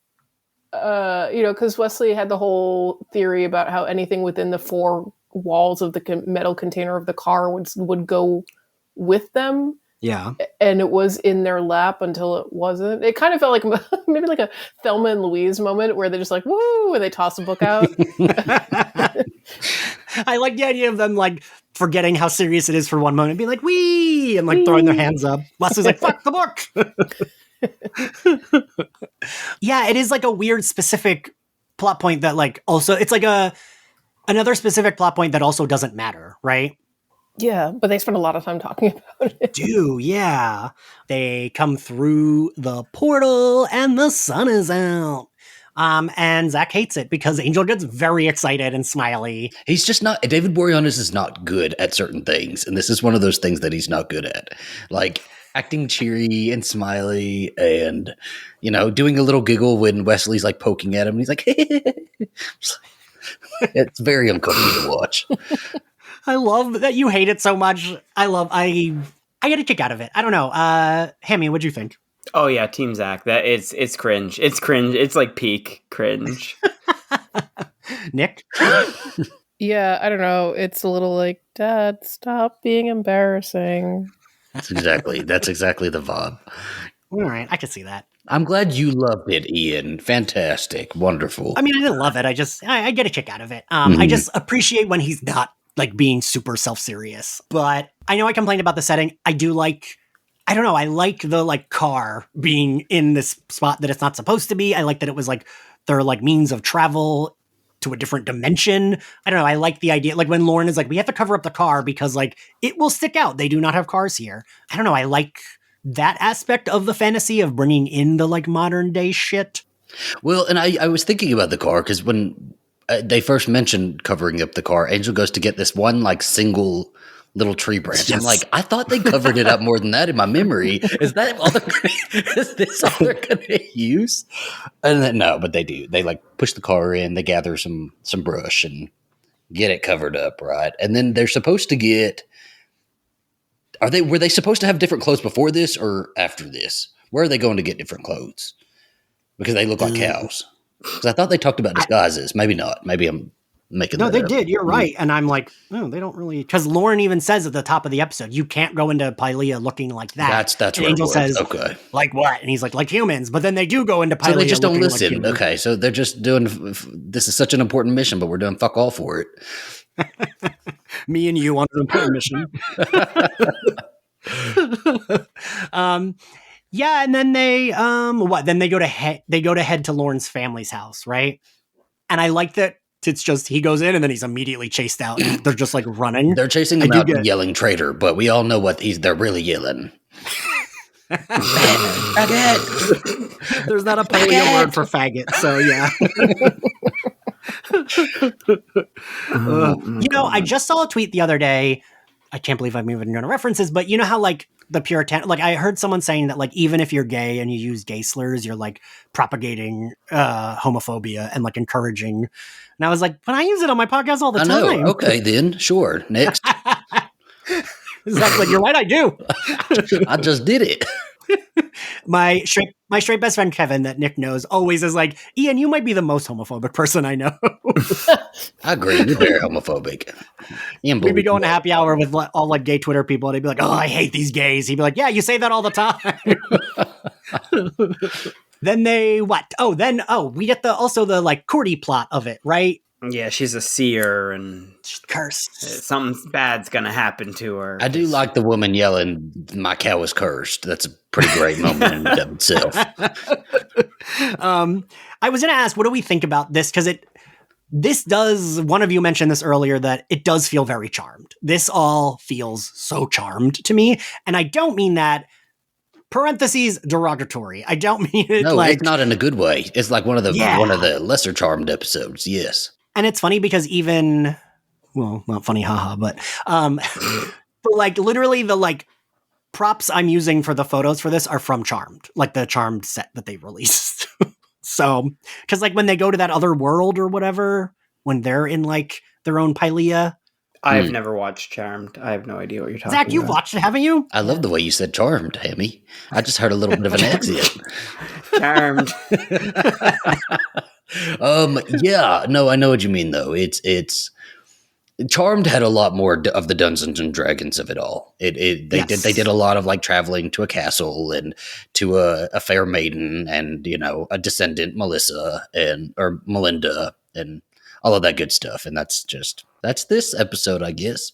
because Wesley had the whole theory about how anything within the 4 walls of the metal container of the car would go with them. Yeah. And it was in their lap until it wasn't. It kind of felt like maybe like a Thelma and Louise moment where they're just like, woo, and they toss a book out. I like the idea of them like forgetting how serious it is for one moment and being like, wee, and like throwing their hands up. Leslie's like, fuck the book. Yeah, it is like a weird specific plot point that like also, it's like another specific plot point that also doesn't matter, right? Yeah, but they spend a lot of time talking about it. Yeah. They come through the portal and the sun is out. And Zach hates it because Angel gets very excited and smiley. He's just not, David Boreanaz is not good at certain things. And this is one of those things that he's not good at. Like acting cheery and smiley and, doing a little giggle when Wesley's like poking at him. And he's like, it's very uncomfortable to watch. I love that you hate it so much. I get a kick out of it. I don't know. Hammy, what'd you think? Oh yeah, Team Zach. That it's cringe. It's cringe. It's like peak cringe. Nick? Yeah, I don't know. It's a little like, Dad, stop being embarrassing. That's exactly the vibe. All right, I can see that. I'm glad you loved it, Ian. Fantastic. Wonderful. I mean, I didn't love it. I get a kick out of it. I just appreciate when he's not like being super self-serious. But I know I complained about the setting. I do like, I don't know, I like the like car being in this spot that it's not supposed to be. I like that it was like their like means of travel to a different dimension. I don't know, I like the idea, like when Lauren is like, we have to cover up the car because like it will stick out. They do not have cars here. I don't know, I like that aspect of the fantasy of bringing in the like modern day shit. Well, and I was thinking about the car because when they first mentioned covering up the car, Angel goes to get this one like single little tree branch. Yes. I'm like, I thought they covered it up more than that in my memory. Is this all they're gonna use? And then no, but they do. They like push the car in, they gather some brush and get it covered up, right? And then they're supposed to get were they supposed to have different clothes before this or after this? Where are they going to get different clothes? Because they look like cows. Because I thought they talked about disguises. Maybe not. Maybe I'm making No, they did. You're right. And I'm like, no, they don't really. Because Lauren even says at the top of the episode, you can't go into Pylea looking like that. That's and what Angel says, okay. Like what? And he's like humans. But then they do go into Pylea. So they just don't Like listen. Okay. So they're just doing, this is such an important mission, but we're doing fuck all for it. Me and you on an important mission. Yeah, and then they Then they go to head to Lauren's family's house, right? And I like that it's just he goes in and then he's immediately chased out. They're just like running. They're chasing him out and yelling traitor, but we all know what they're really yelling. Faggot. There's not a Pylea word for faggot, so yeah. I just saw a tweet the other day. I can't believe I'm even going to references, but you know how like the Puritan, like I heard someone saying that like even if you're gay and you use gay slurs, you're like propagating homophobia and like encouraging. And I was like, but I use it on my podcast all the time. Okay, then sure. Next. Exactly. You're right. I do. I just did it. My straight best friend Kevin, that Nick knows, always is like, Ian, you might be the most homophobic person I know. I agree. You're very homophobic. We'd be going to happy hour with all like gay Twitter people, and they'd be like, "Oh, I hate these gays." He'd be like, "Yeah, you say that all the time." Then they what? We get the like Cordy plot of it, right? Yeah, she's a seer and she's cursed. Something bad's gonna happen to her. I do like the woman yelling, "My cow is cursed." That's a pretty great moment in and of itself. I was gonna ask, what do we think about this? Because this does, one of you mentioned this earlier, that it does feel very charmed. This all feels so charmed to me. And I don't mean that, parentheses, derogatory. I don't mean it it's not in a good way. It's like one of the lesser charmed episodes, yes. And it's funny because even, well, not funny, haha, but like literally the like props I'm using for the photos for this are from Charmed, like the Charmed set that they released. So, because like when they go to that other world or whatever, when they're in like their own Pylea. I've never watched Charmed. I have no idea what you're talking about. Zach, you've watched it, haven't you? I love the way you said charmed, Hammy. I just heard a little bit of an accent. Charmed. Yeah, no, I know what you mean though. It's Charmed had a lot more of the Dungeons and Dragons of it all. They did a lot of like traveling to a castle and to a fair maiden and a descendant Melissa or Melinda and all of that good stuff. And that's this episode, I guess.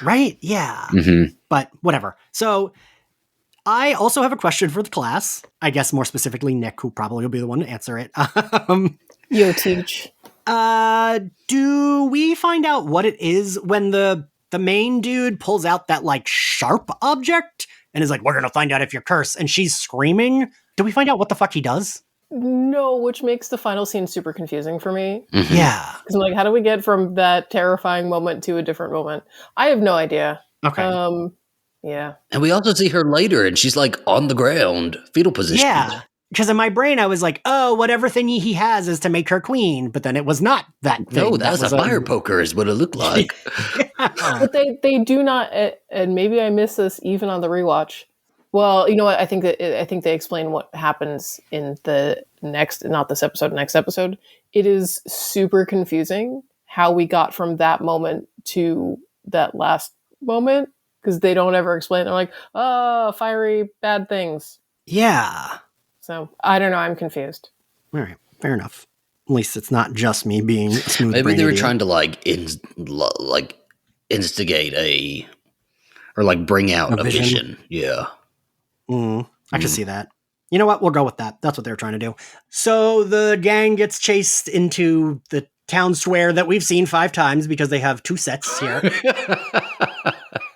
Right? Yeah. Mm-hmm. But whatever. So I also have a question for the class. I guess more specifically Nick, who probably will be the one to answer it. You'll teach. Do we find out what it is when the main dude pulls out that like sharp object and is like, "We're gonna find out if you're cursed," and she's screaming? Do we find out what the fuck he does? No, which makes the final scene super confusing for me. Mm-hmm. Yeah. Because like, how do we get from that terrifying moment to a different moment? I have no idea. Okay. Yeah. And we also see her later and she's like on the ground, fetal position. Yeah. Because in my brain, I was like, oh, whatever thing he has is to make her queen. But then it was not that thing. No, that was a fire poker is what it looked like. Yeah. But they do not, and maybe I missed this even on the rewatch. Well, you know what? I think they explain what happens in the not this episode, next episode. It is super confusing how we got from that moment to that last moment because they don't ever explain. They're like, oh, fiery bad things. Yeah. So I don't know. I'm confused. All right. Fair enough. At least it's not just me being a smooth. Maybe they were idiot. trying to instigate bring out a vision. Yeah. I can see that. You know what? We'll go with that. That's what they were trying to do. So the gang gets chased into the town square that we've seen 5 times because they have 2 sets here.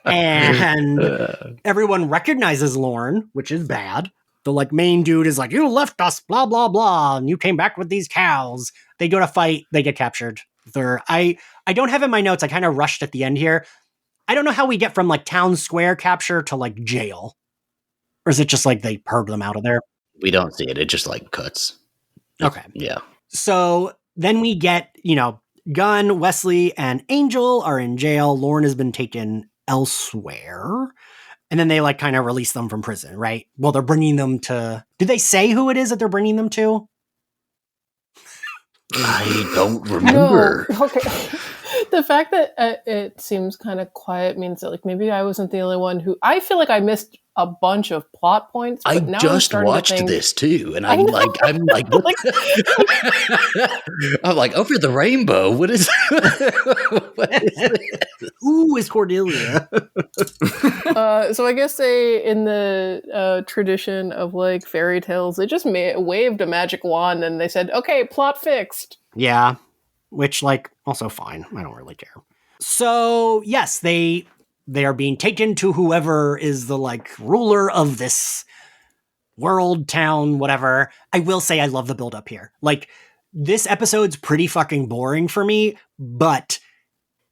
And everyone recognizes Lorne, which is bad. The like main dude is like, "You left us, blah, blah, blah, and you came back with these cows." They go to fight. They get captured. I don't have in my notes. I kind of rushed at the end here. I don't know how we get from like town square capture to like jail. Or is it just like they herd them out of there? We don't see it. It just like cuts. Okay. Yeah. So then we get, Gunn, Wesley, and Angel are in jail. Lorne has been taken elsewhere. And then they like kind of release them from prison, right? Well, they're bringing them to... Do they say who it is that they're bringing them to? I don't remember. No. Okay. The fact that it seems kind of quiet means that like maybe I wasn't the only one who... I feel like I missed a bunch of plot points. But I now just watched this too, and I'm like, I'm like, over the rainbow. What is? What is this? Who is Cordelia? So I guess in the tradition of like fairy tales, they just waved a magic wand and they said, "Okay, plot fixed." Yeah, which like also fine. I don't really care. So yes, they are being taken to whoever is the like ruler of this world, town, whatever. I will say I love the build up here. Like this episode's pretty fucking boring for me, but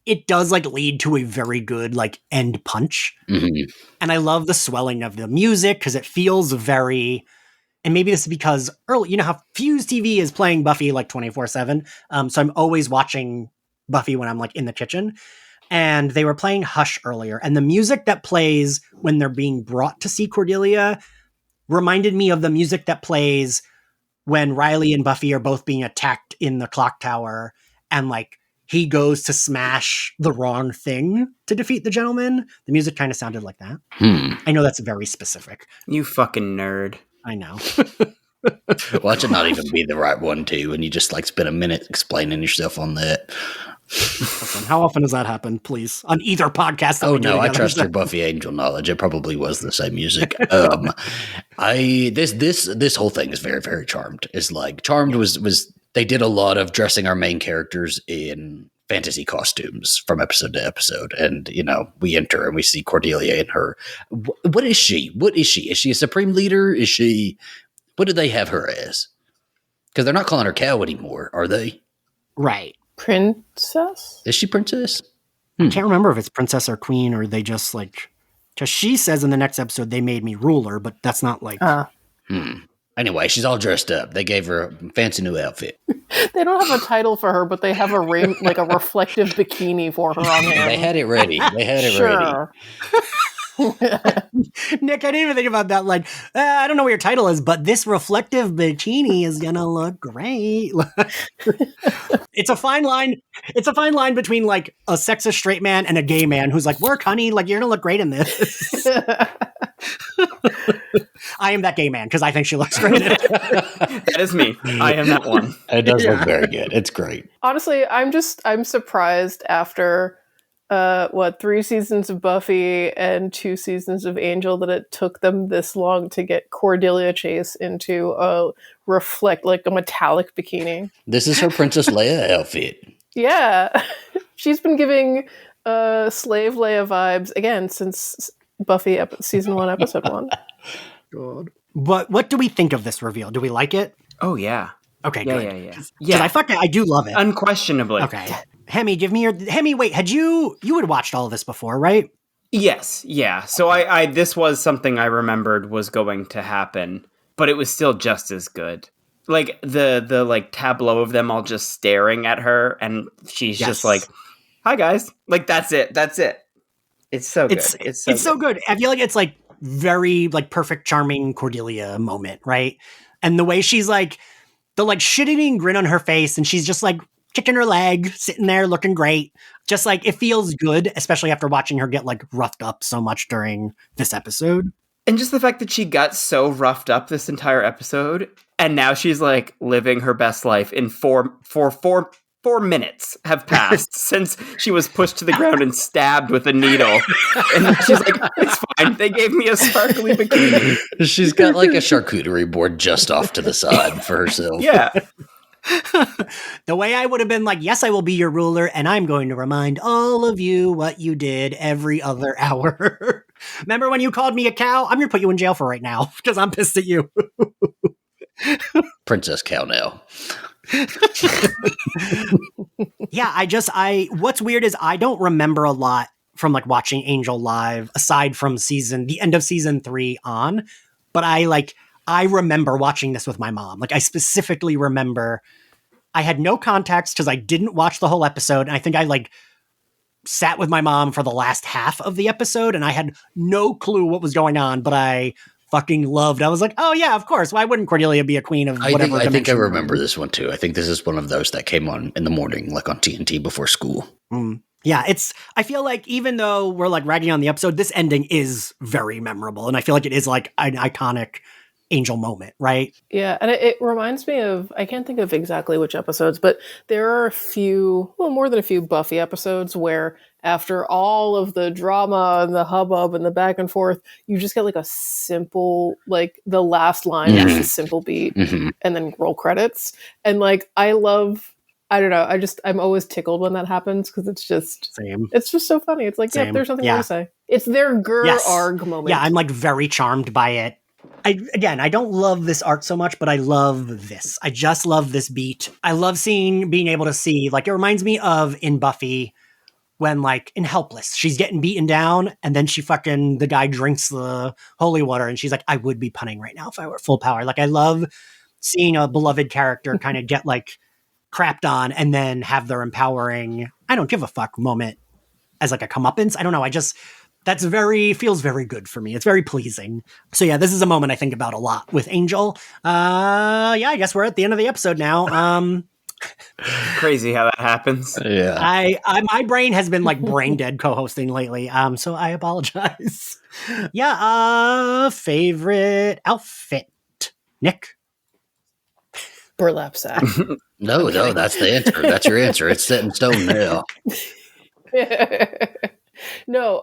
it does like lead to a very good like end punch. Mm-hmm. And I love the swelling of the music because it feels very, and maybe this is because early, how Fuse TV is playing Buffy like 24/7. So I'm always watching Buffy when I'm like in the kitchen. And they were playing Hush earlier. And the music that plays when they're being brought to see Cordelia reminded me of the music that plays when Riley and Buffy are both being attacked in the clock tower, and like he goes to smash the wrong thing to defeat the gentleman. The music kind of sounded like that. I know that's very specific. You fucking nerd. I know. Watch it not even be the right one too, and you just like spend a minute explaining yourself on that. Listen, how often does that happen, please? On either podcast that we do no, I together? trust your Buffy Angel knowledge. It probably was the same music. This whole thing is very, very Charmed. It's like Charmed was they did a lot of dressing our main characters in fantasy costumes from episode to episode. And, you know, we enter and we see Cordelia in her. What is she? What is she? Is she a supreme leader? Is she, what do they have her as? Because they're not calling her Cow anymore, are they? Right. Princess? Is she princess? I can't remember if it's princess or queen, or they just like, because she says in the next episode, they made me ruler, but that's not like. Anyway, she's all dressed up. They gave her a fancy new outfit. They don't have a title for her, but they have a like a reflective bikini for her on there. They had it ready. They had it ready. Nick, I didn't even think about that. Like, I don't know what your title is, but this reflective bikini is gonna look great. It's a fine line. It's a fine line between like a sexist straight man and a gay man who's like, "Work, honey. Like, you're gonna look great in this." I am that gay man because I think she looks great. That is me. I am that one. It does look very good. It's great. Honestly, I'm surprised after 3 seasons of Buffy and 2 seasons of Angel that it took them this long to get Cordelia Chase into a metallic bikini. This is her Princess Leia outfit. Yeah. She's been giving slave Leia vibes again since Buffy season 1 episode 1. God. But what do we think of this reveal? Do we like it? Oh yeah. Okay, Yeah, good. yeah. I do love it. Unquestionably. Okay. Hemi, wait, you had watched all of this before, right? Yes, yeah. So I this was something I remembered was going to happen, but it was still just as good. Like the like tableau of them all just staring at her, and she's just like, "Hi guys." Like that's it. It's so good. It's so good. I feel like it's like very like perfect, charming Cordelia moment, right? And the way she's like the like shit-eating grin on her face, and she's just like kicking her leg, sitting there looking great. Just like it feels good, especially after watching her get like roughed up so much during this episode. And just the fact that she got so roughed up this entire episode, and now she's like living her best life in 4 minutes have passed since she was pushed to the ground and stabbed with a needle. And she's like, it's fine. They gave me a sparkly bikini. She's got like a charcuterie board just off to the side for herself. Yeah. The way I would have been like, yes, I will be your ruler, and I'm going to remind all of you what you did every other hour. Remember when you called me a cow? I'm going to put you in jail for right now because I'm pissed at you. Princess Cow now. Yeah, what's weird is I don't remember a lot from like watching Angel live aside from the end of season 3 on, but I remember watching this with my mom. Like I specifically remember I had no context because I didn't watch the whole episode. And I think I like sat with my mom for the last half of the episode and I had no clue what was going on, but I fucking loved. I was like, oh yeah, of course. Why wouldn't Cordelia be a queen of whatever? I think I remember this one too. I think this is one of those that came on in the morning, like on TNT before school. Yeah, I feel like even though we're like ragging on the episode, this ending is very memorable. And I feel like it is like an iconic Angel moment, right? Yeah, and it reminds me of, I can't think of exactly which episodes, but there are more than a few Buffy episodes where after all of the drama and the hubbub and the back and forth, you just get like a simple, like the last line is a simple beat and then roll credits. And like, I don't know, I'm always tickled when that happens because it's just so funny. It's like, yeah, there's nothing more to say. It's their arg moment. Yeah, I'm like very charmed by it. I don't love this art so much, but I love this. I just love this beat. I love being able to see, like, it reminds me of in Buffy when, like, in Helpless, she's getting beaten down and then the guy drinks the holy water and she's like, I would be punning right now if I were full power. Like, I love seeing a beloved character kind of get, like, crapped on and then have their empowering, I don't give a fuck moment as, like, a comeuppance. I don't know. feels very good for me. It's very pleasing. So yeah, this is a moment I think about a lot with Angel. I guess we're at the end of the episode now. Crazy how that happens. Yeah. My brain has been like brain dead co-hosting lately. So I apologize. Yeah. Favorite outfit, Nick? Burlap sack. No, that's the answer. That's your answer. It's set in stone now. No,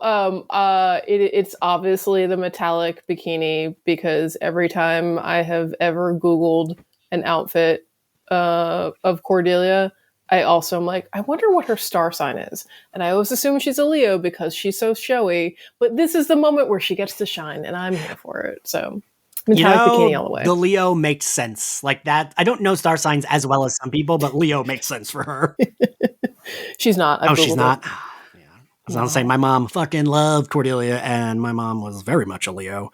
it's obviously the metallic bikini, because every time I have ever Googled an outfit of Cordelia, I also am like, I wonder what her star sign is. And I always assume she's a Leo because she's so showy, but this is the moment where she gets to shine, and I'm here for it. So metallic bikini all the way. The Leo makes sense. Like that. I don't know star signs as well as some people, but Leo makes sense for her. She's not. She's not? I was going to say, my mom fucking loved Cordelia, and my mom was very much a Leo.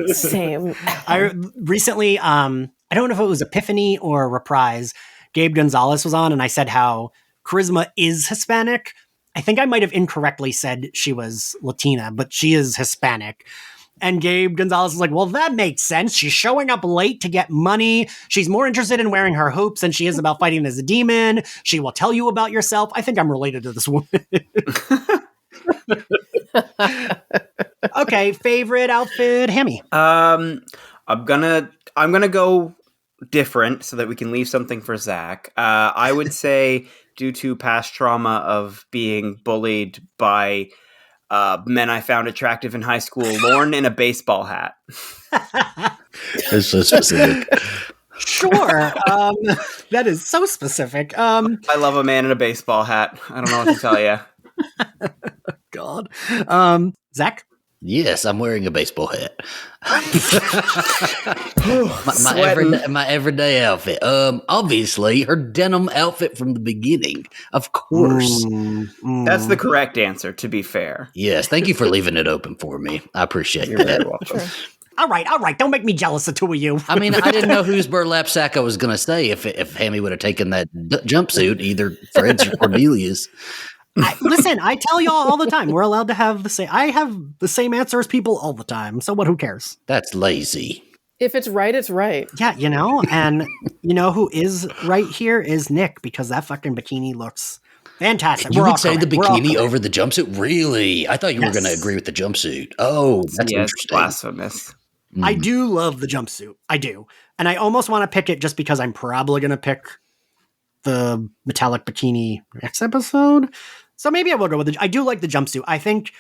Same. I recently, I don't know if it was Epiphany or Reprise, Gabe Gonzalez was on, and I said how Charisma is Hispanic. I think I might have incorrectly said she was Latina, but she is Hispanic. And Gabe Gonzalez was like, well, that makes sense. She's showing up late to get money. She's more interested in wearing her hoops than she is about fighting as a demon. She will tell you about yourself. I think I'm related to this woman. Okay, favorite outfit, Hammy. I'm gonna go different so that we can leave something for Zach. I would say, due to past trauma of being bullied by men I found attractive in high school, Lorne in a baseball hat. It's so specific. Sure. That is so specific. I love a man in a baseball hat. I don't know what to tell you. God. Zach? Yes, I'm wearing a baseball hat. my everyday outfit. Obviously, her denim outfit from the beginning. Of course. That's the correct answer, to be fair. Yes, thank you for leaving it open for me. I appreciate You're that. very welcome. Sure. All right. Don't make me jealous, the two of you. I mean, I didn't know whose burlap sack I was going to say if Hammy would have taken that jumpsuit, either Fred's or Cordelia's. Listen, I tell y'all all the time, we're allowed to have the same. I have the same answer as people all the time. So what? Who cares? That's lazy. If it's right, it's right. Yeah, and you know who is right here is Nick, because that fucking bikini looks fantastic. You would say the bikini over the jumpsuit? Really? I thought you were going to agree with the jumpsuit. Oh, that's interesting. Blasphemous. I do love the jumpsuit. I do, and I almost want to pick it just because I'm probably going to pick the metallic bikini next episode. So maybe I will go with it. I do like the jumpsuit. I think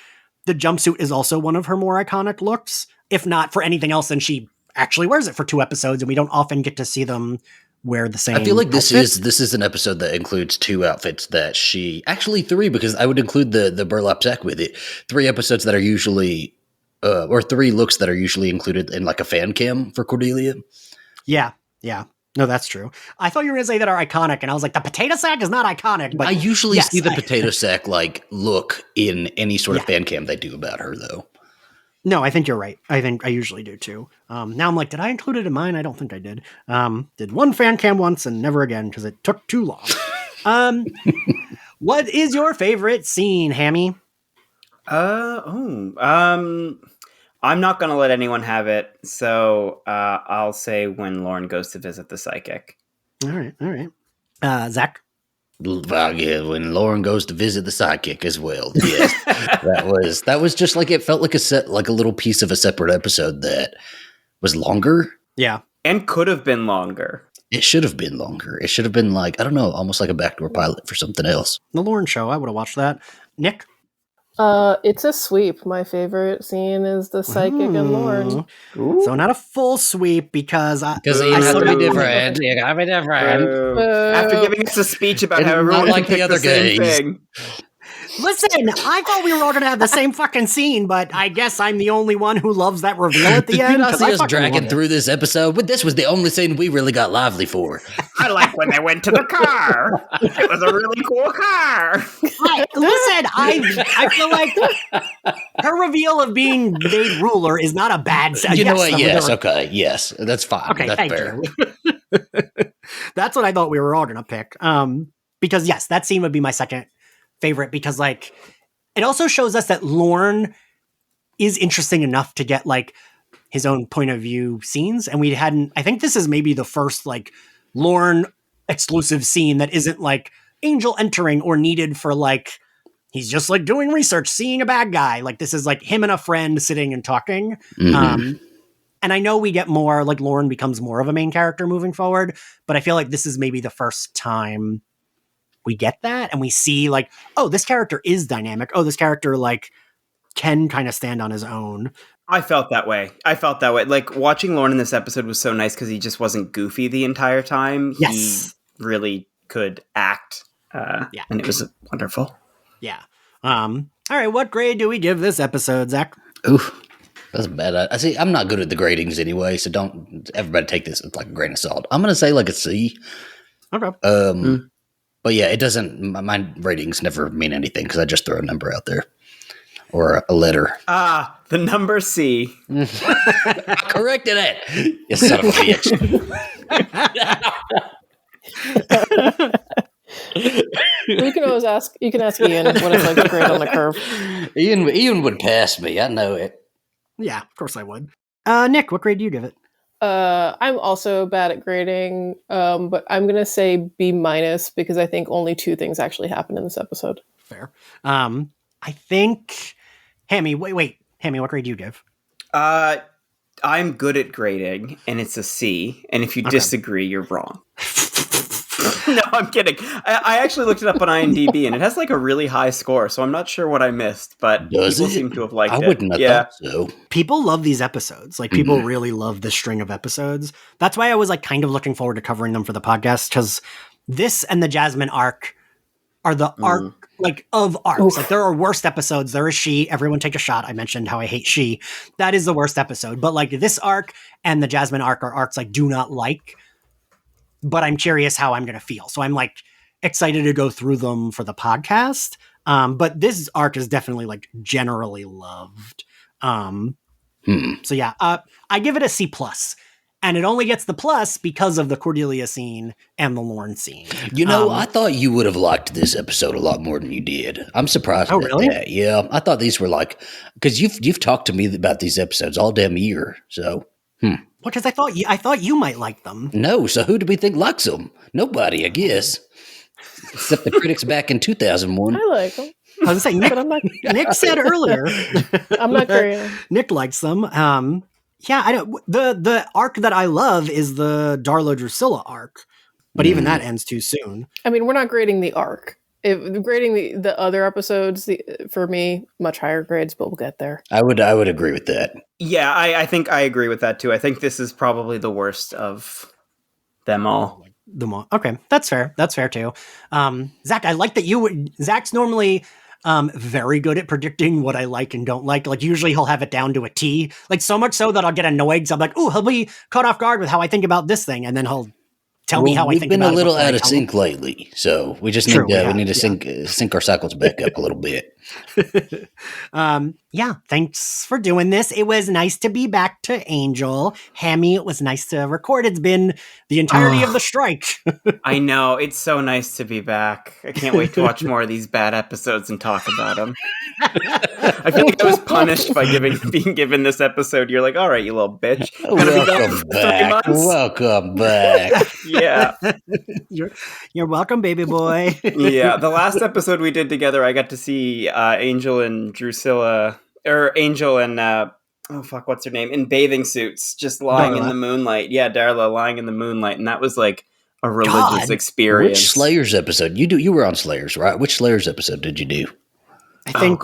the jumpsuit is also one of her more iconic looks, if not for anything else, then she actually wears it for 2 episodes, and we don't often get to see them wear the same. I feel like this outfit. is an episode that includes 2 outfits that she actually 3, because I would include the burlap sack with it. 3 episodes that are usually or 3 looks that are usually included in like a fan cam for Cordelia. Yeah. No, that's true. I thought you were going to say that are iconic, and I was like, the potato sack is not iconic. But I usually see the potato sack like look in any sort of fan cam they do about her, though. No, I think you're right. I think I usually do too. Now I'm like, did I include it in mine? I don't think I did. Did one fan cam once and never again because it took too long. What is your favorite scene, Hammy? I'm not going to let anyone have it, so I'll say when Lorne goes to visit the psychic. All right. Zach? Yeah, when Lauren goes to visit the sidekick as well. Yes, that was just like, it felt like a little piece of a separate episode that was longer. Yeah, and could have been longer. It should have been longer. It should have been like, I don't know, almost like a backdoor pilot for something else. The Lauren show. I would have watched that. Nick? It's a sweep. My favorite scene is the psychic and Lauren. Ooh. So not a full sweep because you have to be different. You gotta be different. After giving us a speech about how everyone like can the pick other same gays. thing. Listen, I thought we were all going to have the same fucking scene, but I guess I'm the only one who loves that reveal at the Did end. you not see us fucking dragging love it. through this episode? But this was the only scene we really got lively for. I like when they went to the car. It was a really cool car. Listen, I feel like her reveal of being made rular is not a bad scene. You know what? Yes, okay, yes, that's fine. Okay, that's thank fair. you. That's what I thought we were all going to pick. Because yes, that scene would be my second favorite because like it also shows us that Lorne is interesting enough to get like his own point of view scenes. And I think this is maybe the first like Lorne exclusive scene that isn't like Angel entering or needed for like, he's just like doing research, seeing a bad guy. Like this is like him and a friend sitting and talking. And I know we get more, like Lorne becomes more of a main character moving forward, but I feel like this is maybe the first time we get that. And we see like, oh, this character is dynamic. Oh, this character like can kind of stand on his own. I felt that way. Like watching Lorne in this episode was so nice because he just wasn't goofy the entire time. Yes. He really could act. And it was wonderful. Yeah. All right. What grade do we give this episode, Zach? Oof. That's bad. I see. I'm not good at the gradings anyway, so don't everybody take this with like a grain of salt. I'm gonna say like a C. Okay. But yeah, it doesn't. My ratings never mean anything because I just throw a number out there or a letter. The number C. I corrected it. You son of a bitch. You can always ask. You can ask Ian what it's like to grade on the curve. Ian would pass me. I know it. Yeah, of course I would. Nick, what grade do you give it? I'm also bad at grading, but I'm gonna say B- because I think only 2 things actually happened in this episode. Fair. I think Hammy. Wait, Hammy, what grade do you give? I'm good at grading, and it's a C. And if you disagree, you're wrong. No, I'm kidding. I actually looked it up on IMDb, and it has like a really high score, so I'm not sure what I missed, but people seem to have liked it. I wouldn't have thought so. People love these episodes. Like, people really love this string of episodes. That's why I was like kind of looking forward to covering them for the podcast, because this and the Jasmine arc are the arc like of arcs. Oof. Like, there are worst episodes. There is She. Everyone take a shot. I mentioned how I hate She. That is the worst episode. But like this arc and the Jasmine arc are arcs I do not like. But I'm curious how I'm going to feel. So I'm like excited to go through them for the podcast. But this arc is definitely like generally loved. So yeah, I give it a C+. And it only gets the plus because of the Cordelia scene and the Lorne scene. You know, I thought you would have liked this episode a lot more than you did. I'm surprised. Oh, really? That. Yeah, I thought these were like, because you've talked to me about these episodes all damn year. So, Because I thought you might like them. No, so who do we think likes them? Nobody, I guess. Except the critics back in 2001. I like them. I was saying, Nick said earlier. I'm not great. Nick likes them. Yeah, I don't. The arc that I love is the Darla Drusilla arc, but even that ends too soon. I mean, we're not grading the arc. If grading the other episodes, for me, much higher grades, but we'll get there. I would agree with that. Yeah, I think I agree with that too. I think this is probably the worst of them all. Okay, that's fair. That's fair too. Zach, I like that Zach's normally very good at predicting what I like and don't like. Like, usually he'll have it down to a T. Like, so much so that I'll get annoyed. So I'm like, oh, he'll be caught off guard with how I think about this thing, and then he'll tell me how I think about it. We've been a little out of sync lately, so we just need to sync our cycles back up a little bit. Yeah, thanks for doing this. It was nice to be back to Angel. Hammy, it was nice to record. It's been the entirety of the strike. I know. It's so nice to be back. I can't wait to watch more of these bad episodes and talk about them. I feel like I was punished by being given this episode. You're like, all right, you little bitch. Welcome back. Welcome back. Yeah. You're welcome, baby boy. Yeah, the last episode we did together, I got to see Angel and Drusilla, or Angel and what's her name, in bathing suits, just lying in the moonlight. Yeah, Darla lying in the moonlight, and that was like a religious experience. Which Slayers episode? You were on Slayers, right? Which Slayers episode did you do? I think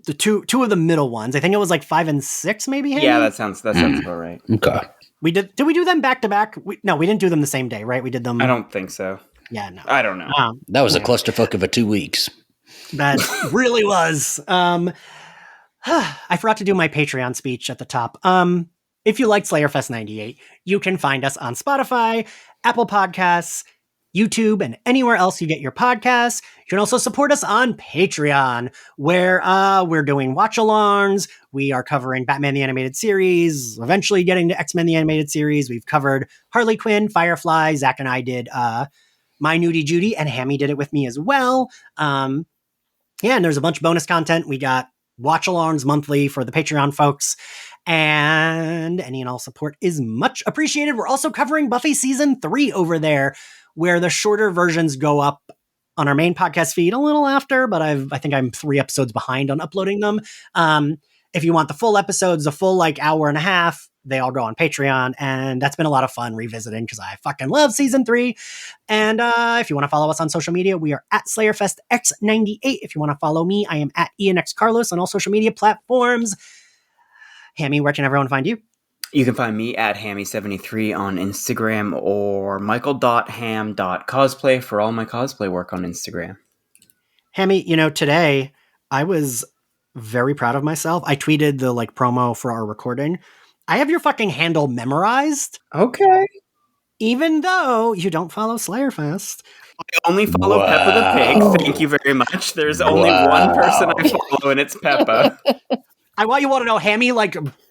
the two of the middle ones. I think it was like 5 and 6, maybe. Handy? Yeah, that sounds about right. Okay. Did we do them back to back? No, we didn't do them the same day, right? We did them. I don't think so. Yeah, no. I don't know. That was a clusterfuck of a 2 weeks. That really was. I forgot to do my Patreon speech at the top. If you liked Slayerfest 98, you can find us on Spotify, Apple Podcasts, YouTube, and anywhere else you get your podcasts. You can also support us on Patreon, where we're doing watch-alongs. We are covering Batman the Animated Series, eventually getting to X-Men the Animated Series. We've covered Harley Quinn, Firefly. Zach and I did My Nudie Judy, and Hammy did it with me as well. Yeah, and there's a bunch of bonus content. We got watch-alongs monthly for the Patreon folks, and any and all support is much appreciated. We're also covering Buffy Season 3 over there, where the shorter versions go up on our main podcast feed a little after, but I think I'm 3 episodes behind on uploading them. If you want the full episodes, a full hour and a half, they all go on Patreon, and that's been a lot of fun revisiting because I fucking love Season 3. And if you want to follow us on social media, we are at SlayerFestX98. If you want to follow me, I am at IanXCarlos on all social media platforms. Hammy, where can everyone find you? You can find me at Hammy73 on Instagram or michael.ham.cosplay for all my cosplay work on Instagram. Hammy, today I was very proud of myself. I tweeted the promo for our recording. I have your fucking handle memorized. Okay. Even though you don't follow Slayerfest. I only follow Peppa the Pig. Thank you very much. There's only one person I follow, and it's Peppa. I want you all to know, Hammy,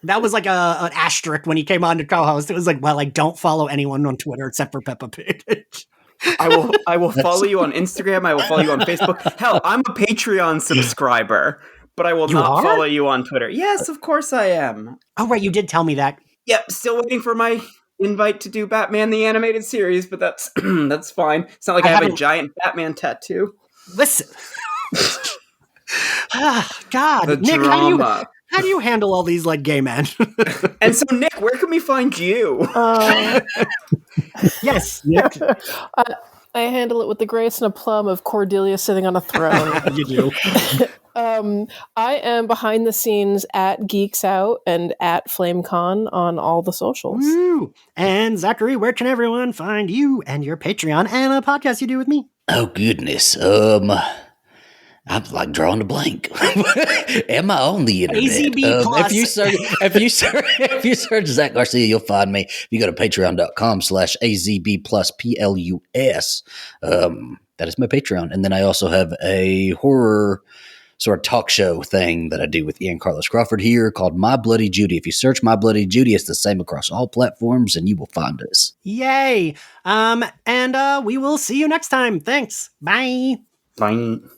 that was an asterisk when he came on to co-host. It was I don't follow anyone on Twitter except for Peppa Pig. I will follow you on Instagram. I will follow you on Facebook. Hell, I'm a Patreon subscriber, but I will not follow you on Twitter. Yes, of course I am. Oh, right. You did tell me that. Yep. Still waiting for my invite to do Batman the Animated Series, but that's that's fine. It's not like I have a giant Batman tattoo. Listen. God. The Nick, drama. How do you handle all these gay men? And so, Nick, where can we find you? Yes, Nick. I handle it with the grace and aplomb of Cordelia sitting on a throne. You do. I am behind the scenes at Geeks Out and at FlameCon on all the socials. Woo. And Zachary, where can everyone find you and your Patreon and a podcast you do with me? Oh, goodness. I'm drawing a blank. Am I on the internet? AZB Plus. If you search Zach Garcia, you'll find me. If you go to patreon.com/AZB plus PLUS, that is my Patreon. And then I also have a horror sort of talk show thing that I do with Ian Carlos Crawford here called My Bloody Judy. If you search My Bloody Judy, it's the same across all platforms and you will find us. Yay. And we will see you next time. Thanks. Bye. Fine.